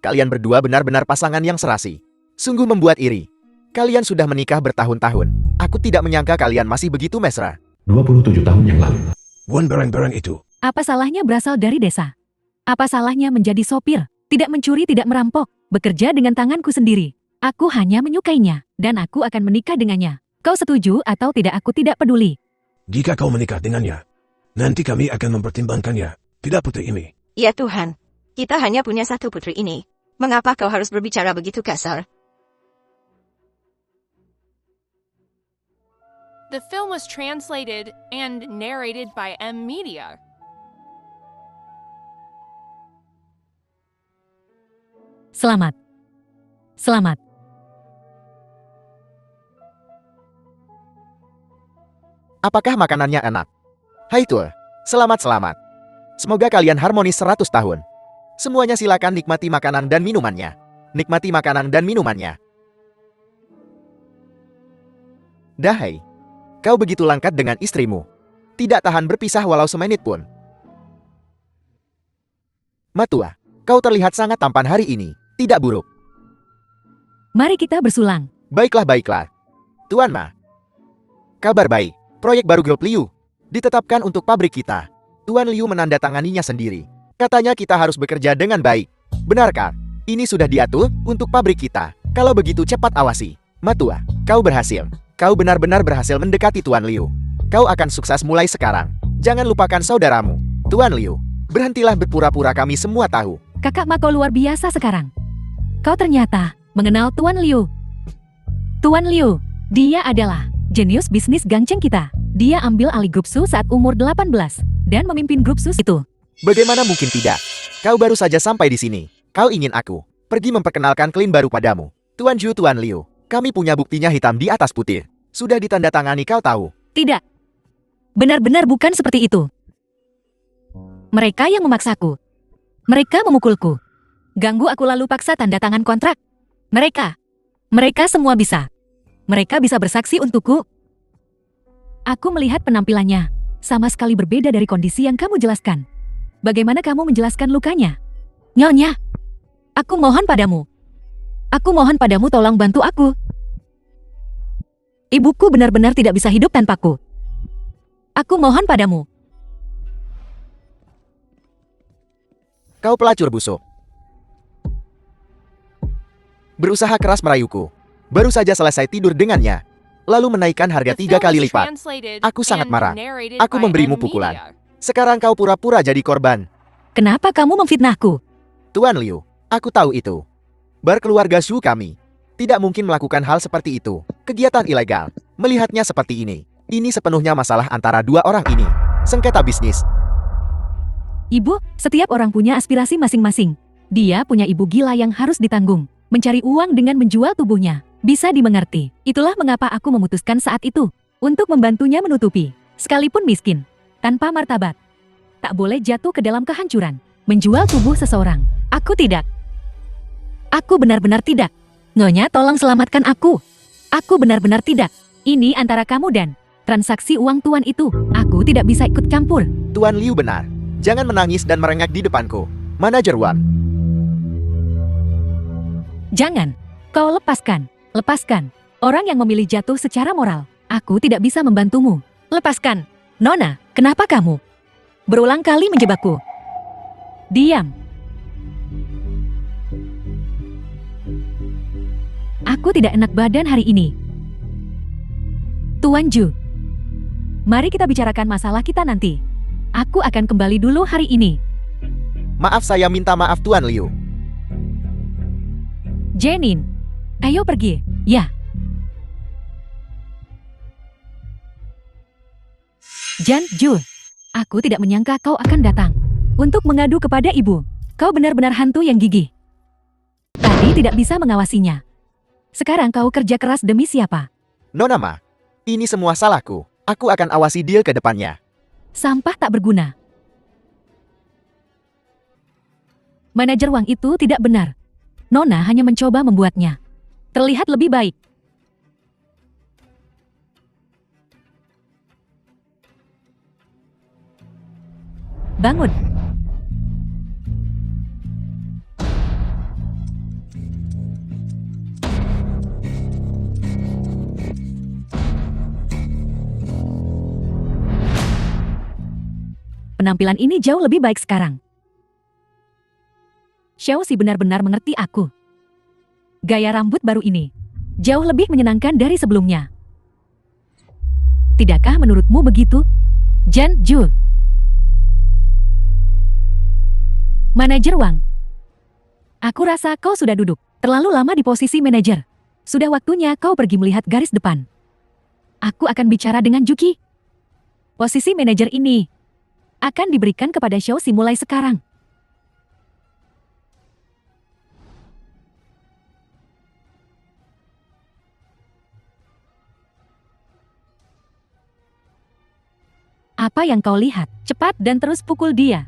kalian berdua benar-benar pasangan yang serasi. Sungguh membuat iri. Kalian sudah menikah bertahun-tahun. Aku tidak menyangka kalian masih begitu mesra. 27 tahun yang lalu. Buan barang-barang itu. Apa salahnya berasal dari desa? Apa salahnya menjadi sopir? Tidak mencuri, tidak merampok. Bekerja dengan tanganku sendiri. Aku hanya menyukainya. Dan aku akan menikah dengannya. Kau setuju atau tidak, aku tidak peduli. Jika kau menikah dengannya, nanti kami akan mempertimbangkannya. Tidak putri ini. Ya Tuhan, kita hanya punya satu putri ini. Mengapa kau harus berbicara begitu kasar? The film was translated and narrated by M Media. Selamat. Selamat. Apakah makanannya enak? Hai Tul, selamat-selamat. Semoga kalian harmonis 100 tahun. Semuanya silakan nikmati makanan dan minumannya. Nikmati makanan dan minumannya. Dahai, kau begitu langkat dengan istrimu. Tidak tahan berpisah walau semenit pun. Matua, kau terlihat sangat tampan hari ini. Tidak buruk. Mari kita bersulang. Baiklah. Tuan Ma. Kabar baik. Proyek baru grup Liu ditetapkan untuk pabrik kita. Tuan Liu menandatanganinya sendiri. Katanya kita harus bekerja dengan baik. Benarkah? Ini sudah diatur untuk pabrik kita. Kalau begitu cepat awasi. Matua, kau berhasil. Kau benar-benar berhasil mendekati Tuan Liu. Kau akan sukses mulai sekarang. Jangan lupakan saudaramu. Tuan Liu, berhentilah berpura-pura, kami semua tahu. Kakak Ma, kau luar biasa sekarang. Kau ternyata mengenal Tuan Liu. Tuan Liu, dia adalah jenius bisnis Gangcheng kita. Dia ambil alih grup Su saat umur 18 dan memimpin grup Su itu. Bagaimana mungkin tidak? Kau baru saja sampai di sini. Kau ingin aku pergi memperkenalkan klien baru padamu. Tuan Zhu, Tuan Liu, kami punya buktinya hitam di atas putih. Sudah ditandatangani, kau tahu. Tidak. Benar-benar bukan seperti itu. Mereka yang memaksaku. Mereka memukulku. Ganggu aku lalu paksa tanda tangan kontrak. Mereka semua bisa. Mereka bisa bersaksi untukku. Aku melihat penampilannya. Sama sekali berbeda dari kondisi yang kamu jelaskan. Bagaimana kamu menjelaskan lukanya? Nyonya, aku mohon padamu. Aku mohon padamu, tolong bantu aku. Ibuku benar-benar tidak bisa hidup tanpaku. Aku mohon padamu. Kau pelacur busuk. Berusaha keras merayuku. Baru saja selesai tidur dengannya. Lalu menaikkan harga 3 kali lipat. Aku sangat marah. Aku memberimu pukulan. Sekarang kau pura-pura jadi korban. Kenapa kamu memfitnahku? Tuan Liu, aku tahu itu. Berkeluarga Shu kami tidak mungkin melakukan hal seperti itu. Kegiatan ilegal. Melihatnya seperti ini sepenuhnya masalah antara dua orang ini. Sengketa bisnis. Ibu, setiap orang punya aspirasi masing-masing. Dia punya ibu gila yang harus ditanggung. Mencari uang dengan menjual tubuhnya. Bisa dimengerti. Itulah mengapa aku memutuskan saat itu untuk membantunya menutupi. Sekalipun miskin, tanpa martabat. Tak boleh jatuh ke dalam kehancuran. Menjual tubuh seseorang. Aku tidak. Aku benar-benar tidak. Nyonya, tolong selamatkan aku. Aku benar-benar tidak. Ini antara kamu dan transaksi uang tuan itu. Aku tidak bisa ikut campur. Tuan Liu benar. Jangan menangis dan merengek di depanku. Manajer Wang. Jangan. Kau lepaskan. Lepaskan. Orang yang memilih jatuh secara moral. Aku tidak bisa membantumu. Lepaskan. Nona, kenapa kamu berulang kali menjebakku? Diam. Aku tidak enak badan hari ini. Tuan Zhu, mari kita bicarakan masalah kita nanti. Aku akan kembali dulu hari ini. Maaf, saya minta maaf Tuan Liu. Jenin, ayo pergi. Ya. Jan Zhu, aku tidak menyangka kau akan datang untuk mengadu kepada ibu. Kau benar-benar hantu yang gigih. Tadi tidak bisa mengawasinya. Sekarang kau kerja keras demi siapa? Nona Ma, ini semua salahku. Aku akan awasi dia ke depannya. Sampah tak berguna. Manajer Wang itu tidak benar. Nona hanya mencoba membuatnya terlihat lebih baik. Bangun. Penampilan ini jauh lebih baik sekarang. Xiao Xi benar-benar mengerti aku. Gaya rambut baru ini jauh lebih menyenangkan dari sebelumnya. Tidakkah menurutmu begitu? Jan Ju. Manajer Wang. Aku rasa kau sudah duduk terlalu lama di posisi manajer. Sudah waktunya kau pergi melihat garis depan. Aku akan bicara dengan Juki. Posisi manajer ini akan diberikan kepada Xiaoxi mulai sekarang. Apa yang kau lihat? Cepat dan terus pukul dia.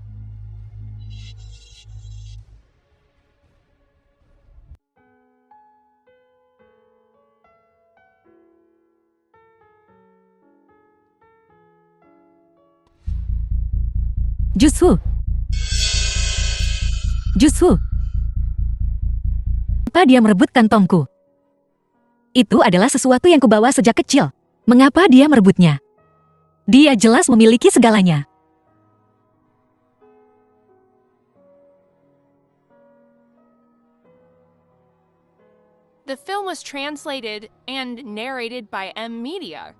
Jutsu. Jutsu. Mengapa dia merebut kantongku? Itu adalah sesuatu yang kubawa sejak kecil. Mengapa dia merebutnya? Dia jelas memiliki segalanya. The film was translated and narrated by M Media.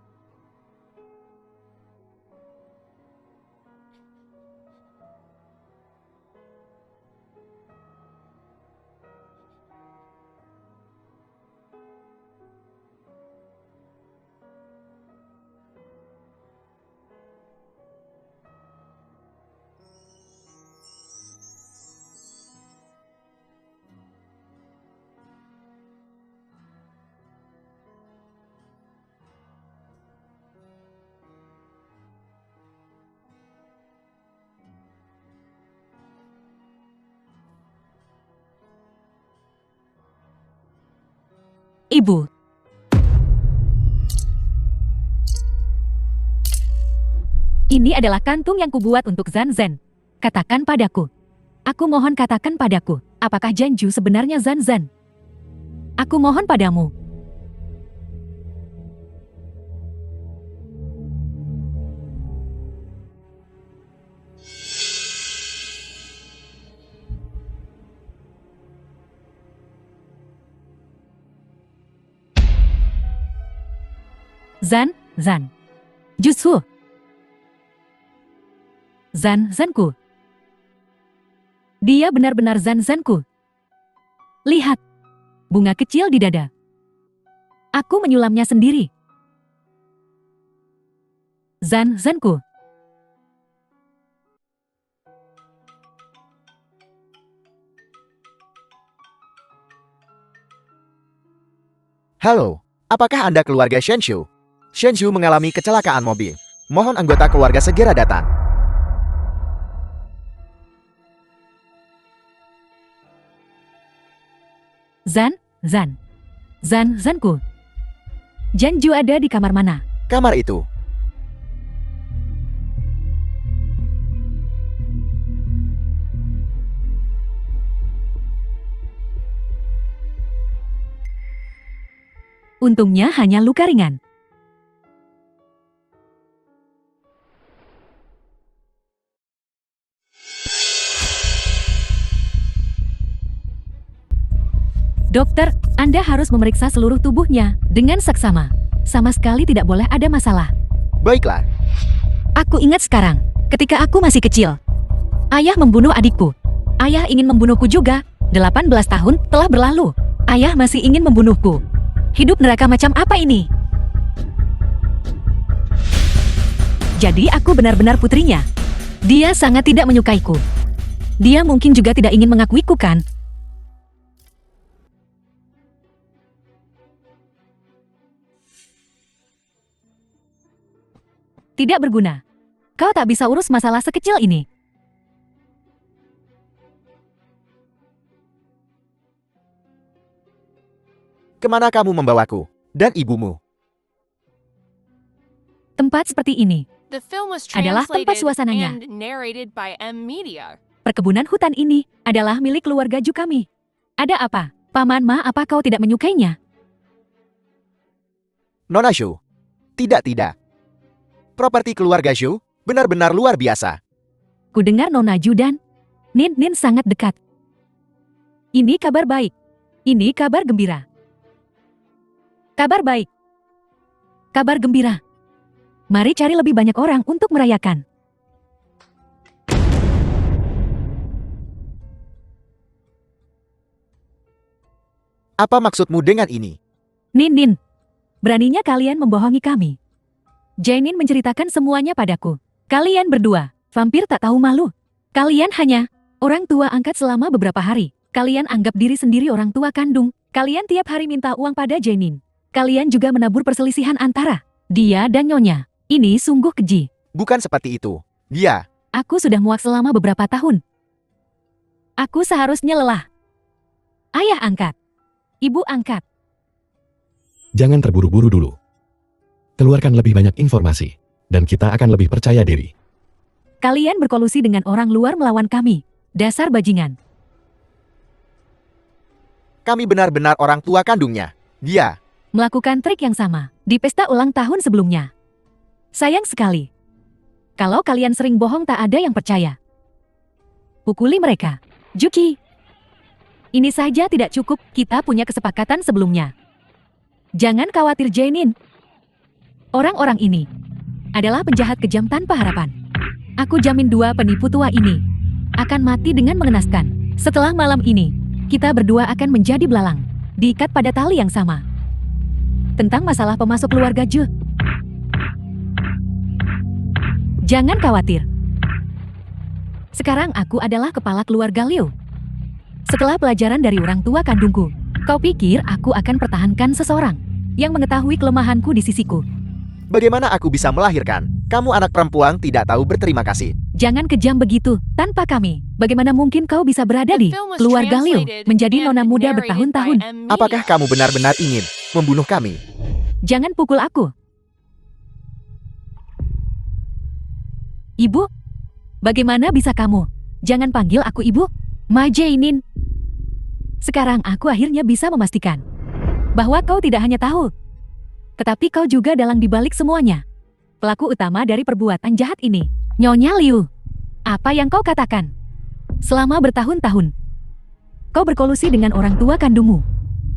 Ibu. Ini adalah kantung yang kubuat untuk Zan Zan. Katakan padaku. Aku mohon katakan padaku, apakah Janju sebenarnya Zan Zan? Aku mohon padamu. Zan, Zan. Jutsu. Zan, Zanku. Dia benar-benar Zan, Zanku. Lihat. Bunga kecil di dada. Aku menyulamnya sendiri. Zan, Zanku. Halo, apakah Anda keluarga Shenshu? Shenshu mengalami kecelakaan mobil. Mohon anggota keluarga segera datang. Zan, Zan. Zan, Zanku. Janju ada di kamar mana? Kamar itu. Untungnya hanya luka ringan. Dokter, Anda harus memeriksa seluruh tubuhnya dengan seksama. Sama sekali tidak boleh ada masalah. Baiklah. Aku ingat sekarang, ketika aku masih kecil. Ayah membunuh adikku. Ayah ingin membunuhku juga. 18 tahun telah berlalu. Ayah masih ingin membunuhku. Hidup neraka macam apa ini? Jadi aku benar-benar putrinya. Dia sangat tidak menyukaiku. Dia mungkin juga tidak ingin mengakuiku, kan? Tidak berguna. Kau tak bisa urus masalah sekecil ini. Kemana kamu membawaku? Dan ibumu? Tempat seperti ini The film was adalah tempat translated suasananya. and narrated by M Media. Perkebunan hutan ini adalah milik keluarga Ju kami. Ada apa? Paman Ma, apa kau tidak menyukainya? Nona Shu? Tidak. Properti keluarga Shu benar-benar luar biasa. Ku dengar Nona Ju dan Nin sangat dekat. Ini kabar baik. Ini kabar gembira. Kabar baik. Kabar gembira. Mari cari lebih banyak orang untuk merayakan. Apa maksudmu dengan ini? Nin, beraninya kalian membohongi kami. Jainin menceritakan semuanya padaku. Kalian berdua, vampir tak tahu malu. Kalian hanya orang tua angkat selama beberapa hari. Kalian anggap diri sendiri orang tua kandung. Kalian tiap hari minta uang pada Jainin. Kalian juga menabur perselisihan antara dia dan Nyonya. Ini sungguh keji. Bukan seperti itu. Dia, Aku sudah muak selama beberapa tahun. Aku seharusnya lelah. Ayah angkat. Ibu angkat. Jangan terburu-buru dulu. Keluarkan lebih banyak informasi, dan kita akan lebih percaya diri. Kalian berkolusi dengan orang luar melawan kami. Dasar bajingan. kami benar-benar orang tua kandungnya. Dia, Melakukan trik yang sama di pesta ulang tahun sebelumnya. Sayang sekali. Kalau kalian sering bohong tak ada yang percaya. Pukuli mereka. Juki. Ini saja tidak cukup, kita punya kesepakatan sebelumnya. Jangan khawatir Jainin. Orang-orang ini adalah penjahat kejam tanpa harapan. Aku jamin dua penipu tua ini akan mati dengan mengenaskan. Setelah malam ini, kita berdua akan menjadi belalang, diikat pada tali yang sama. Tentang masalah pemasok keluarga Ju. Jangan khawatir. Sekarang aku adalah kepala keluarga Liu. Setelah pelajaran dari orang tua kandungku, kau pikir aku akan pertahankan seseorang yang mengetahui kelemahanku di sisiku? bagaimana aku bisa melahirkan? Kamu anak perempuan tidak tahu berterima kasih. Jangan kejam begitu. Tanpa kami, bagaimana mungkin kau bisa berada di keluarga Liu, menjadi nona muda bertahun-tahun? Apakah kamu benar-benar ingin membunuh kami? Jangan pukul aku. Ibu? Bagaimana bisa kamu? Jangan panggil aku ibu. Ma Jainin. Sekarang aku akhirnya bisa memastikan bahwa kau tidak hanya tahu, tetapi kau juga dalang dibalik semuanya. Pelaku utama dari perbuatan jahat ini, Nyonya Liu. Apa yang kau katakan? Selama bertahun-tahun, kau berkolusi dengan orang tua kandungmu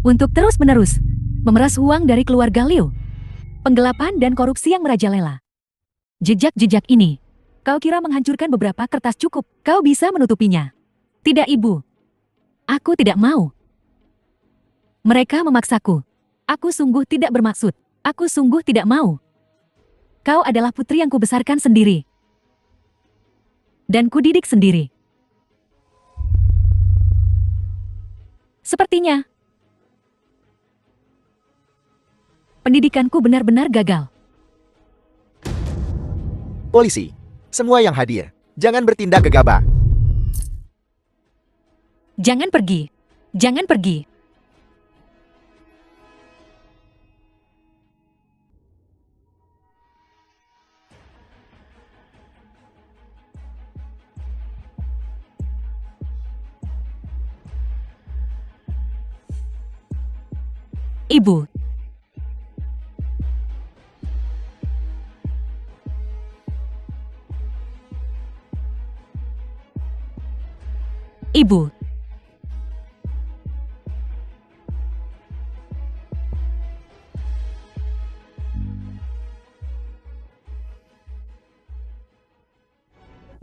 untuk terus-menerus memeras uang dari keluarga Liu. Penggelapan dan korupsi yang merajalela. Jejak-jejak ini, kau kira menghancurkan beberapa kertas cukup, kau bisa menutupinya. Tidak, Ibu. Aku tidak mau. Mereka memaksaku. Aku sungguh tidak bermaksud. Aku sungguh tidak mau. Kau adalah putri yang kubesarkan sendiri. Dan kudidik sendiri. Sepertinya pendidikanku benar-benar gagal. Polisi, semua yang hadir, jangan bertindak gegabah. Jangan pergi. Jangan pergi. Ibu. Ibu.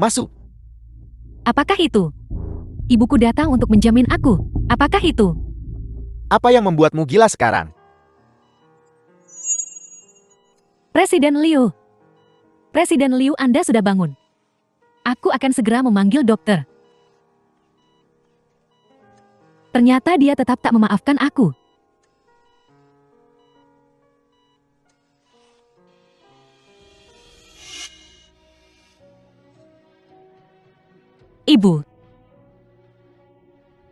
Masuk. Apakah itu? Ibuku datang untuk menjamin aku. Apakah itu? Apa yang membuatmu gila sekarang? Presiden Liu. Presiden Liu, Anda sudah bangun. Aku akan segera memanggil dokter. Ternyata dia tetap tak memaafkan aku. Ibu.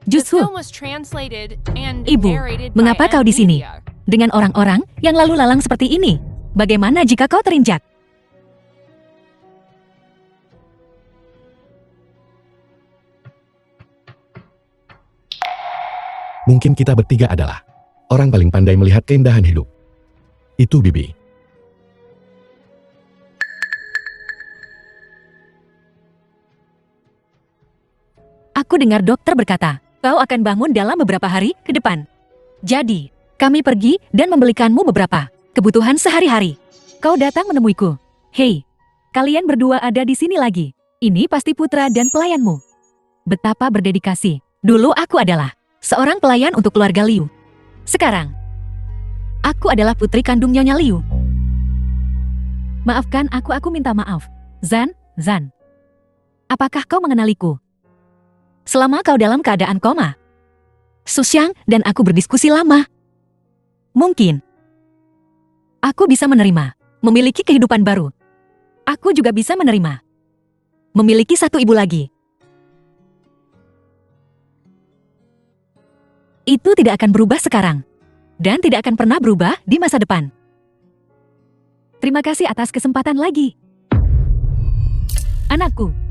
Jutsu. Ibu, mengapa kau di sini? Dengan orang-orang yang lalu lalang seperti ini? Bagaimana jika kau terinjak? Mungkin kita bertiga adalah orang paling pandai melihat keindahan hidup. Itu Bibi. Aku dengar dokter berkata, kau akan bangun dalam beberapa hari ke depan. Jadi, kami pergi dan membelikanmu beberapa kebutuhan sehari-hari. Kau datang menemuiku. Hei, kalian berdua ada di sini lagi. Ini pasti putra dan pelayanmu. Betapa berdedikasi. Dulu aku adalah seorang pelayan untuk keluarga Liu. Sekarang, aku adalah putri kandung Nyonya Liu. Maafkan aku minta maaf. Zan. Apakah kau mengenaliku? Selama kau dalam keadaan koma, Suxiang dan aku berdiskusi lama. Mungkin aku bisa menerima memiliki kehidupan baru. Aku juga bisa menerima memiliki satu ibu lagi. Itu tidak akan berubah sekarang, dan tidak akan pernah berubah di masa depan. Terima kasih atas kesempatan lagi. Anakku.